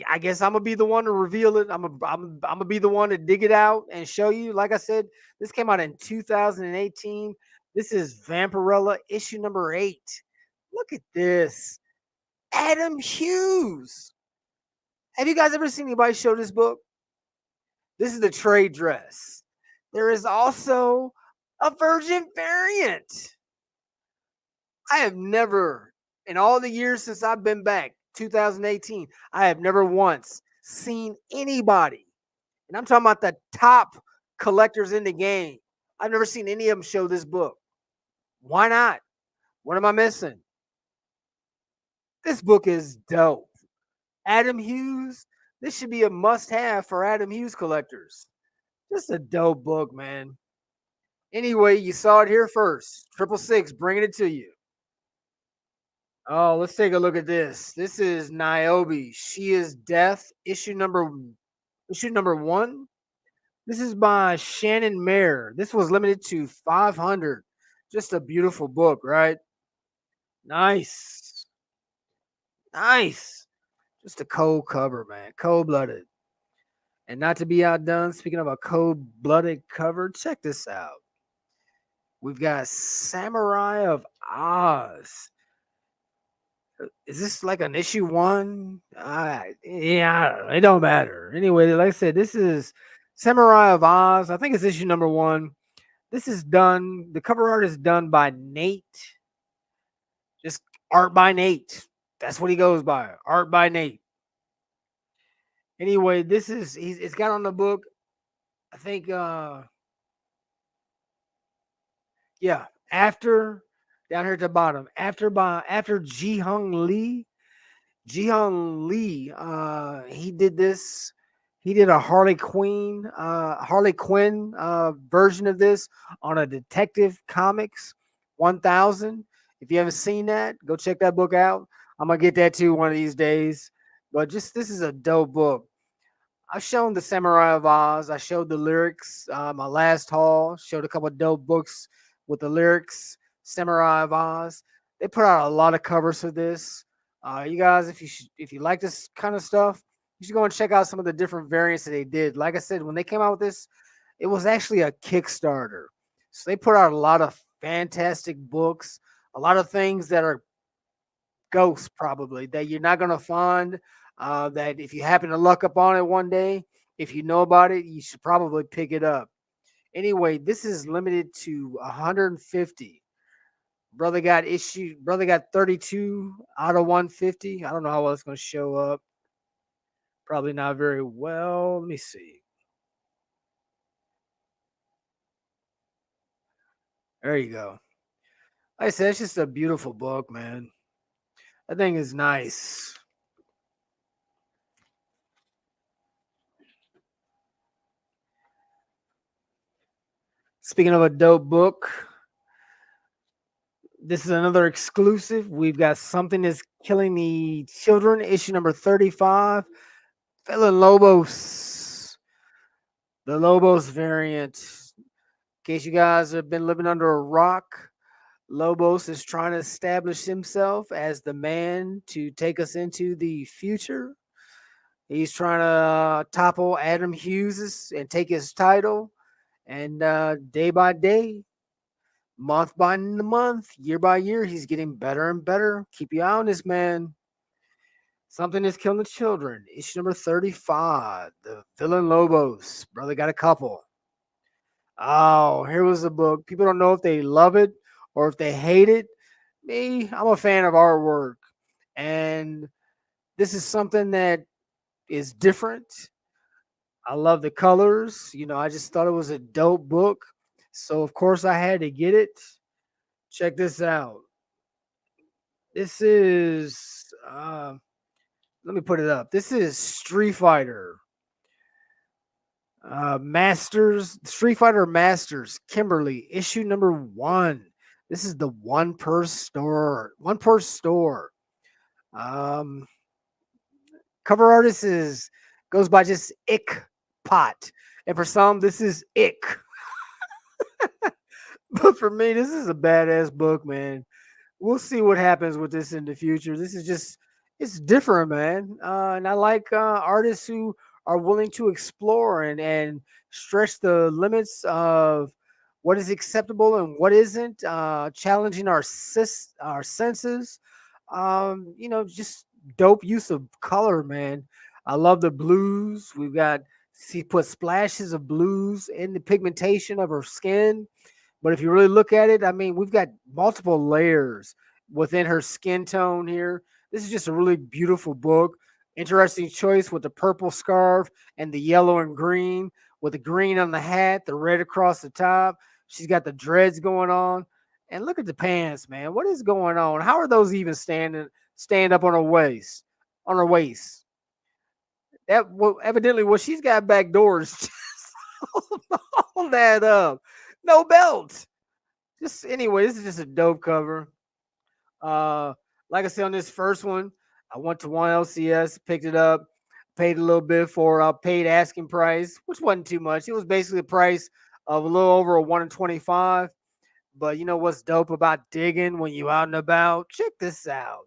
I guess I'm gonna be the one to reveal it. I'm gonna be the one to dig it out and show you. Like I said, this came out in 2018. This is Vampirella issue number 8. Look at this, Adam Hughes. Have you guys ever seen anybody show this book? This is the trade dress. There is also a Virgin variant. I have never, in all the years since I've been back, 2018, I have never once seen anybody, and I'm talking about the top collectors in the game. I've never seen any of them show this book. Why not? What am I missing? This book is dope. Adam Hughes, this should be a must-have for Adam Hughes collectors. Just a dope book, man. Anyway, you saw it here first. 666 bringing it to you. Oh, let's take a look at this. This is Niobe. She is Death, issue number 1. This is by Shannon Mayer. This was limited to 500. Just a beautiful book, right? Nice. Nice. Just a cold cover, man. Cold-blooded. And not to be outdone, speaking of a cold-blooded cover, check this out. We've got Samurai of Oz. Is this like an issue 1? Yeah, it don't matter. Anyway, like I said, this is Samurai of Oz. I think it's issue number 1. This is done. The cover art is done by Nate. Just art by Nate. That's what he goes by. Art by Nate. Anyway, this is it's got on the book. I think yeah, after down here at the bottom, after Ji Hung Lee, he did this. He did a Harley Quinn version of this on a Detective Comics 1000. If you haven't seen that, go check that book out. I'm gonna get that too one of these days. but just this is a dope book. I've shown the Samurai of Oz. I showed the lyrics. My last haul showed a couple of dope books with the lyrics. Samurai of Oz. They put out a lot of covers for this. You guys, if you like this kind of stuff, you should go and check out some of the different variants that they did. Like I said, when they came out with this, it was actually a Kickstarter. So they put out a lot of fantastic books, a lot of things that are ghosts probably that you're not gonna find. That if you happen to luck up on it one day, if you know about it, you should probably pick it up. Anyway, this is limited to 150. Brother got 32 out of 150. I don't know how well it's gonna show up. Probably not very well. Let me see. There you go. Like I said, it's just a beautiful book, man. That thing is nice. Speaking of a dope book, this is another exclusive. We've got Something Is Killing the Children, issue number 35. Felon Lobos, the Lobos variant. In case you guys have been living under a rock, Lobos is trying to establish himself as the man to take us into the future. He's trying to topple Adam Hughes and take his title. And day by day, month by month, year by year, he's getting better and better. Keep your eye on this man. Something is killing the children. Issue number 35. The Villain Lobos. Brother got a couple. Oh, here was the book. People don't know if they love it or if they hate it. Me, I'm a fan of artwork. And this is something that is different. I love the colors. I just thought it was a dope book. So, of course, I had to get it. Check this out. This is, let me put it up. This is Street Fighter. Street Fighter Masters, Kimberly, issue number 1. This is the one per store. One per store. Um, Cover artist goes by just Ick Pot. And for some, this is Ick. But for me, this is a badass book, man. We'll see what happens with this in the future. This is just, it's different, man. And I like artists who are willing to explore and stretch the limits of what is acceptable and what isn't, challenging our senses. Just dope use of color, man. I love the blues. She put splashes of blues in the pigmentation of her skin. But if you really look at it, I mean, we've got multiple layers within her skin tone here. This is just a really beautiful book. Interesting choice with the purple scarf and the yellow and green, with the green on the hat, the red across the top. She's got the dreads going on. And look at the pants, man. What is going on? How are those even stand up on her waist? On her waist. Evidently what she's got back doors. Just hold that up. No belt. Just anyway, this is just a dope cover. Uh, like I said on this first one, I went to one LCS, picked it up, paid a little bit for. I paid asking price, which wasn't too much. It was basically the price of a little over a 1 in 25. But you know what's dope about digging when you out and about? Check this out.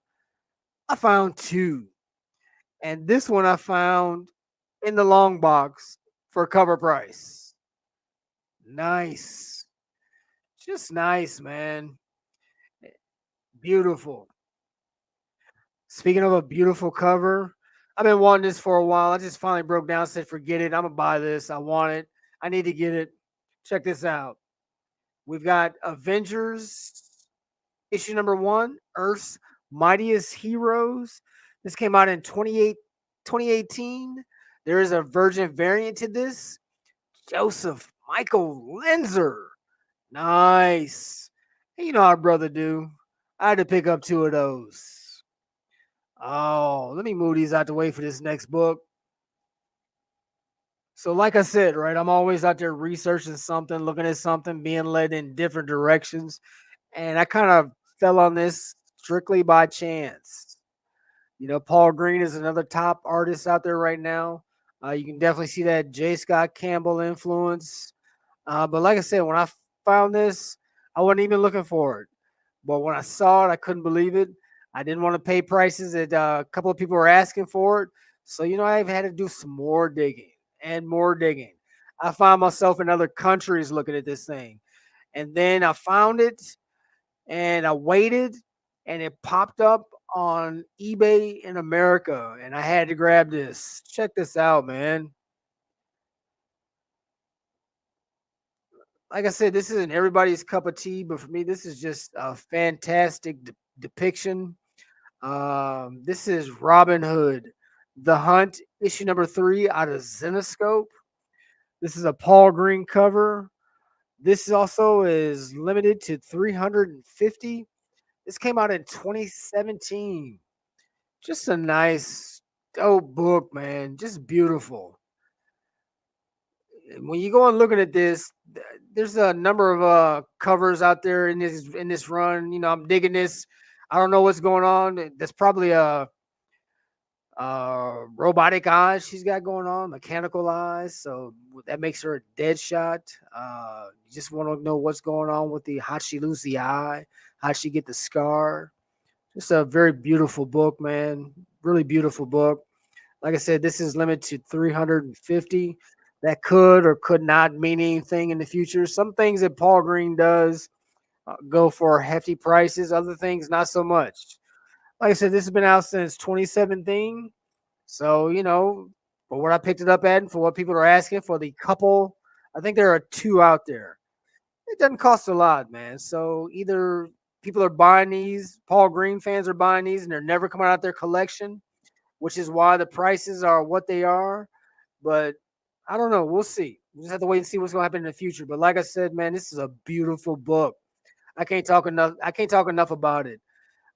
I found two, and this one I found in the long box for cover price. Nice, just nice, man. Beautiful. Speaking of a beautiful cover, I've been wanting this for a while. I just finally broke down, said, forget it. I'm going to buy this. I want it. I need to get it. Check this out. We've got Avengers issue number 1, Earth's Mightiest Heroes. This came out in 2018. There is a Virgin variant to this. Joseph Michael Lenzer. Nice. Hey, you know how brother do. I had to pick up 2 of those. Oh, let me move these out the way for this next book. So, like I said, right, I'm always out there researching something, looking at something, being led in different directions. And I kind of fell on this strictly by chance. Paul Green is another top artist out there right now. You can definitely see that J. Scott Campbell influence. But like I said, when I found this, I wasn't even looking for it. But when I saw it, I couldn't believe it. I didn't want to pay prices that a couple of people were asking for it. So, I've had to do some more digging and more digging. I found myself in other countries looking at this thing. And then I found it and I waited and it popped up on eBay in America. And I had to grab this. Check this out, man. Like I said, this isn't everybody's cup of tea, but for me, this is just a fantastic depiction. This is Robin Hood, The Hunt, issue number 3 out of Zenoscope. This is a Paul Green cover. This also is limited to 350. This came out in 2017. Just a nice, dope book, man. Just beautiful. When you go and looking at this, there's a number of covers out there in this run. I'm digging this. I don't know what's going on. That's probably a robotic eyes she's got going on, mechanical eyes. So that makes her a dead shot. You just want to know what's going on with how'd she lose the eye? How'd she get the scar? Just a very beautiful book, man. Really beautiful book. Like I said, this is limited to 350. That could or could not mean anything in the future. Some things that Paul Green does go for hefty prices. Other things, not so much. Like I said, this has been out since 2017. So, for what I picked it up at and for what people are asking for the couple, I think there are 2 out there. It doesn't cost a lot, man. So either people are buying these, Paul Green fans are buying these, and they're never coming out their collection, which is why the prices are what they are. But I don't know. We'll see. We just have to wait and see what's going to happen in the future. But like I said, man, this is a beautiful book. I can't talk enough about it.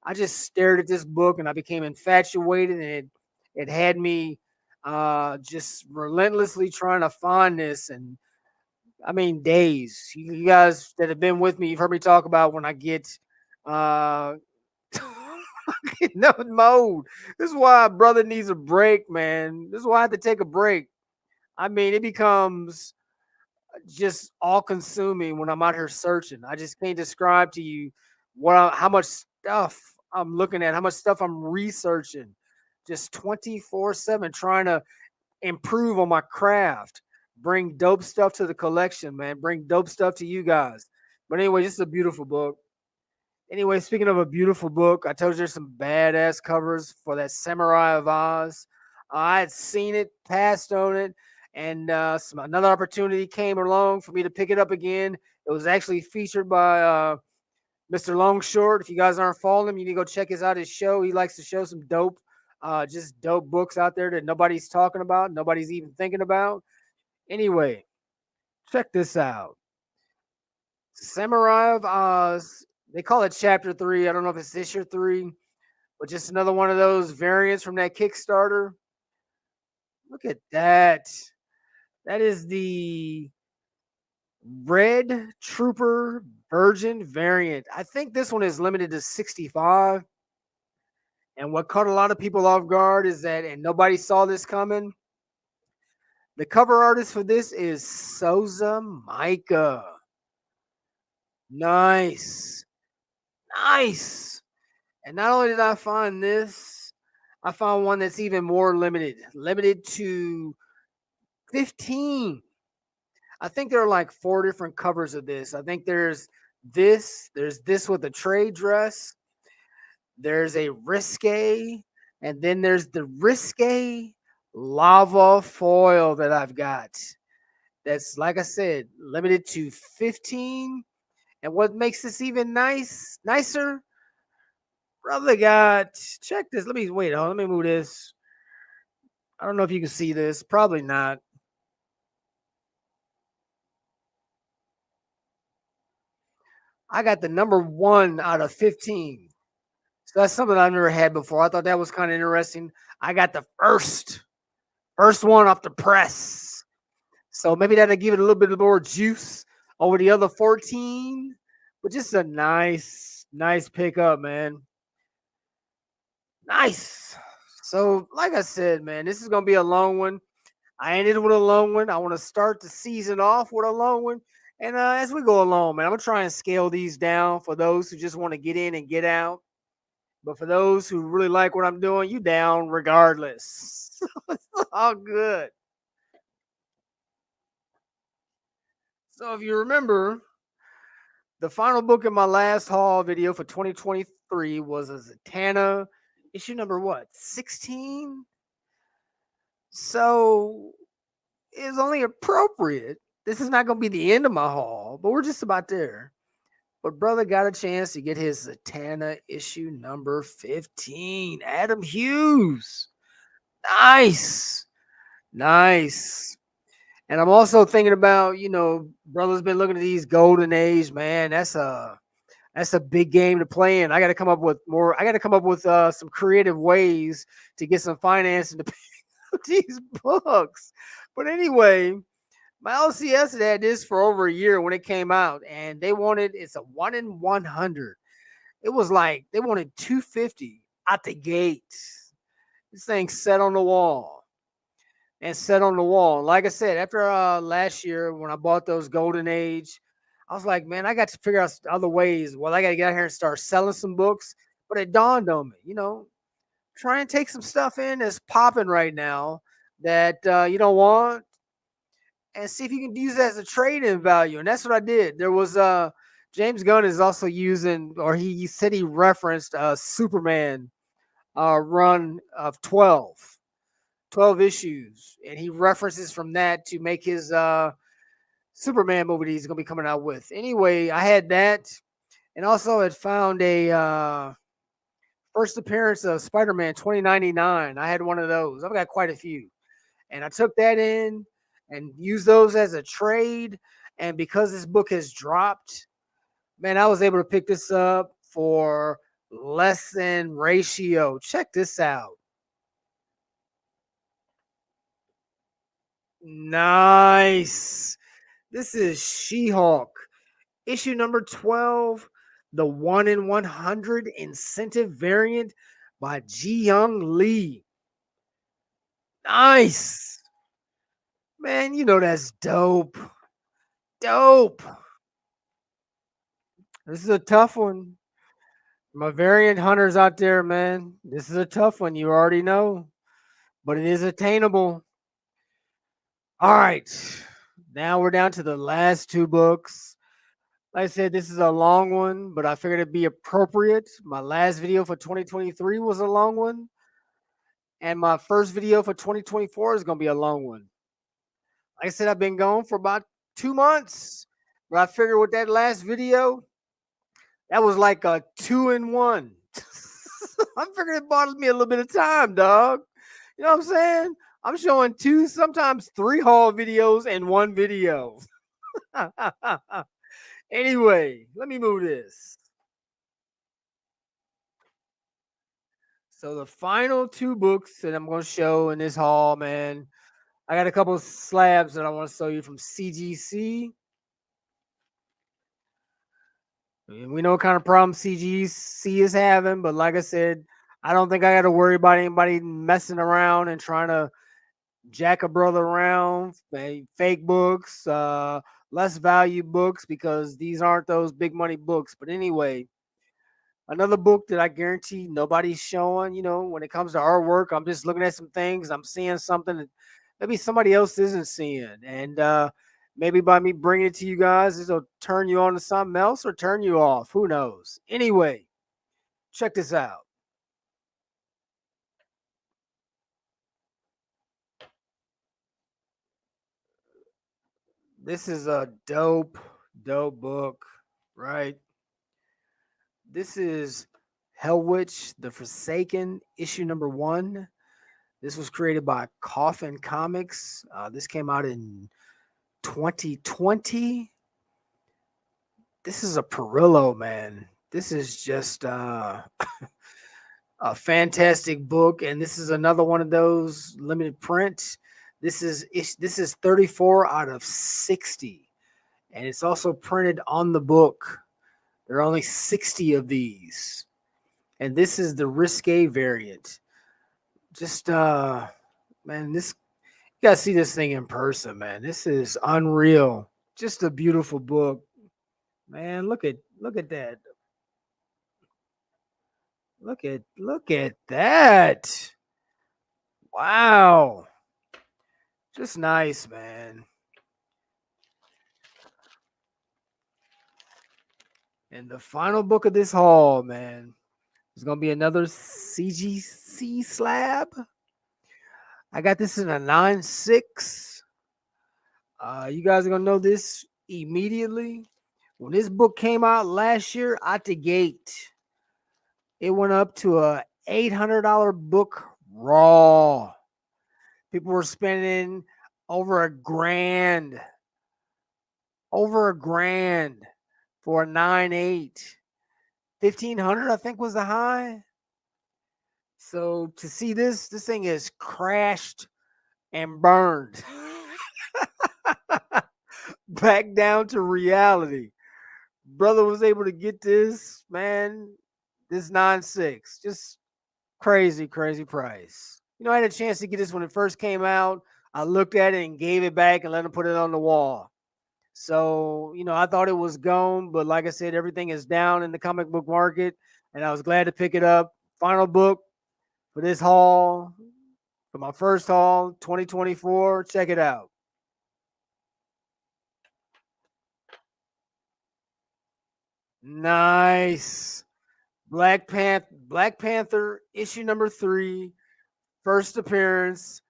I just stared at this book and I became infatuated, and it had me just relentlessly trying to find this. And I mean, days. You guys that have been with me, you've heard me talk about when I get uh no mode. This is why a brother needs a break, man. This is why I have to take a break. I mean, it becomes just all consuming when I'm out here searching. I just can't describe to you how much stuff I'm looking at, how much stuff I'm researching, just 24/7 trying to improve on my craft, bring dope stuff to the collection, man, bring dope stuff to you guys. But anyway, this is a beautiful book. Anyway, speaking of a beautiful book, I told you there's some badass covers for that Samurai of Oz. I had seen it, passed on it, and another opportunity came along for me to pick it up again. It was actually featured by Mr. Longshort. If you guys aren't following him, you need to go check his show. He likes to show some dope, just dope books out there that nobody's talking about, nobody's even thinking about. Anyway, check this out. Samurai of Oz. They call it Chapter 3. I don't know if it's issue 3, but just another one of those variants from that Kickstarter. Look at that. That is the Red Trooper Virgin variant. I think this one is limited to 65. And what caught a lot of people off guard is that, and nobody saw this coming, the cover artist for this is Souza Micah. Nice. Nice. And not only did I find this, I found one that's even more limited to 15. I think there are like 4 different covers of this. I think there's this with a trade dress, there's a risque, and then there's the risque lava foil that I've got. That's, like I said, limited to 15. And what makes this even nicer, brother got, check this. Let me move this. I don't know if you can see this. Probably not. I got the number 1 out of 15. So that's something I've never had before. I thought that was kind of interesting. I got the first one off the press. So maybe that'll give it a little bit more juice over the other 14. But just a nice pickup, man. Nice. So, like I said, man, this is gonna be a long one. I ended with a long one. I want to start the season off with a long one. And as we go along, man, I'm gonna try and scale these down for those who just want to get in and get out. But for those who really like what I'm doing, you down regardless. It's all good. So if you remember, the final book in my last haul video for 2023 was a Zatanna issue number what? 16? So it's only appropriate. This is not going to be the end of my haul, but we're just about there. But brother got a chance to get his Zatanna issue number 15. Adam Hughes. Nice. Nice. And I'm also thinking about, brother's been looking at these golden age, man. That's a big game to play in. I got to come up with more. I got to come up with some creative ways to get some financing to pay for these books. But anyway, my LCS had this for over a year when it came out, and they wanted it's a 1 in 100. It was like they wanted 250 out the gate. This thing set on the wall and set on the wall. Like I said, after last year when I bought those Golden Age, I was like, man, I got to figure out other ways. Well, I got to get out here and start selling some books. But it dawned on me, try and take some stuff in that's popping right now that you don't want and see if you can use that as a trade-in value. And that's what I did. There was James Gunn is also using, or he said he referenced Superman run of 12 issues, and he references from that to make his Superman movie that he's gonna be coming out with. Anyway, I had that, and also had found a first appearance of Spider-Man 2099. I had one of those. I've got quite a few, and I took that in and used those as a trade. And because this book has dropped, man, I was able to pick this up for less than ratio. Check this out. Nice. This is She-Hulk, issue number 12, the 1 in 100 incentive variant by Ji-Young Lee. Nice. Man, that's dope. Dope. This is a tough one. My variant hunters out there, man. This is a tough one. You already know, but it is attainable. All right. Now we're down to the last two books. Like I said, this is a long one, but I figured it'd be appropriate. My last video for 2023 was a long one, and my first video for 2024 is going to be a long one. Like I said, I've been gone for about 2 months, but I figured with that last video, that was like a 2-in-1. I figured it bought me a little bit of time, dog. You know what I'm saying? I'm showing 2, sometimes 3 haul videos in one video. Anyway, let me move this. So the final 2 books that I'm going to show in this haul, man, I got a couple of slabs that I want to show you from CGC. We know what kind of problem CGC is having, but like I said, I don't think I got to worry about anybody messing around and trying to jack a brother around, fake books, less value books, because these aren't those big money books. But anyway, another book that I guarantee nobody's showing, when it comes to our work, I'm just looking at some things. I'm seeing something that maybe somebody else isn't seeing. And maybe by me bringing it to you guys, this will turn you on to something else or turn you off. Who knows? Anyway, check this out. This is a dope book, right? This is Hellwitch, The Forsaken, issue number 1. This was created by Coffin Comics. This came out in 2020. This is a Perillo, man. This is just a fantastic book, and this is another one of those limited print. This is 34 out of 60, and it's also printed on the book. There are only 60 of these, and this is the risque variant. Just man, this you gotta see this thing in person, man. This is unreal. Just a beautiful book. Man, look at that. Look at that. Wow. Just nice, man. And the final book of this haul, man, is gonna be another CGC slab. I got this in a 9.6. You guys are gonna know this immediately. When this book came out last year, out the gate, it went up to a $800 book raw. People were spending over a grand for a 9.8. 1,500, I think, was the high. So to see this thing is crashed and burned back down to reality. Brother was able to get this, man, this 9.6. Just crazy, crazy price. I had a chance to get this when it first came out. I looked at it and gave it back and let him put it on the wall. So, I thought it was gone, but like I said, everything is down in the comic book market, and I was glad to pick it up. Final book for this haul, for my first haul, 2024. Check it out. Nice. Black Panther issue number 3, first appearance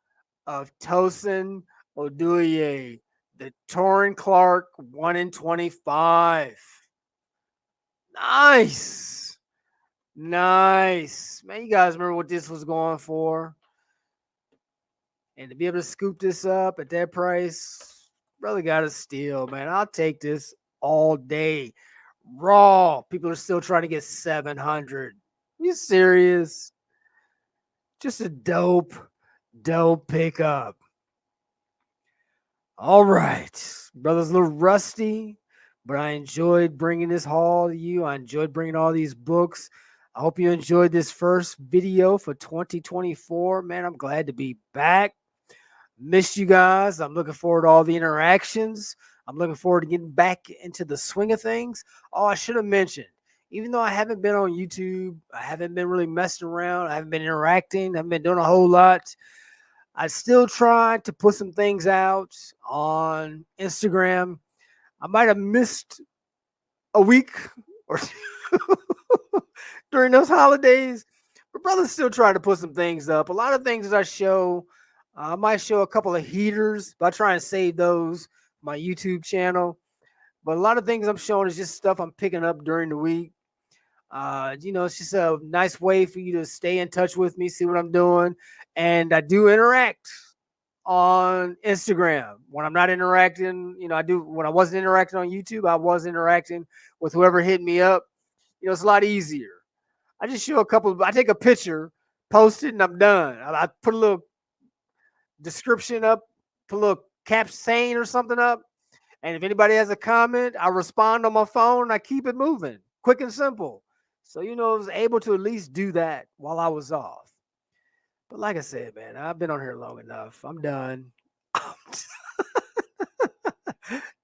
of Tosin Oduye, the Torrin Clark 1 in 25. Nice. Nice. Man, you guys remember what this was going for? And to be able to scoop this up at that price, really got a steal, man. I'll take this all day. Raw. People are still trying to get 700. You serious? Just a dope pickup. All right. Brother's a little rusty, but I enjoyed bringing this haul to you. I enjoyed bringing all these books. I hope you enjoyed this first video for 2024. Man, I'm glad to be back. Missed you guys. I'm looking forward to all the interactions. I'm looking forward to getting back into the swing of things. Oh, I should have mentioned, even though I haven't been on YouTube, I haven't been really messing around, I haven't been interacting, I haven't been doing a whole lot, I still try to put some things out on Instagram. I might have missed a week or two during those holidays, but brother's still trying to put some things up. A lot of things that I show, I might show a couple of heaters, but I try and save those my YouTube channel. But a lot of things I'm showing is just stuff I'm picking up during the week. It's just a nice way for you to stay in touch with me, see what I'm doing. And I do interact on Instagram. When I'm not interacting, when I wasn't interacting on YouTube, I was interacting with whoever hit me up. It's a lot easier. I just show I take a picture, post it, and I'm done. I put a little description up, put a little caption saying or something up. And if anybody has a comment, I respond on my phone. I keep it moving, quick and simple. So, I was able to at least do that while I was off. But like I said, man, I've been on here long enough. I'm done.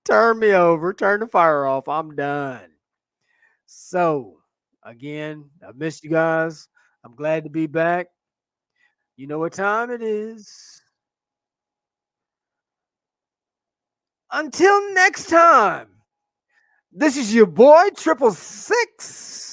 Turn me over. Turn the fire off. I'm done. So, again, I missed you guys. I'm glad to be back. You know what time it is. Until next time, this is your boy, 666.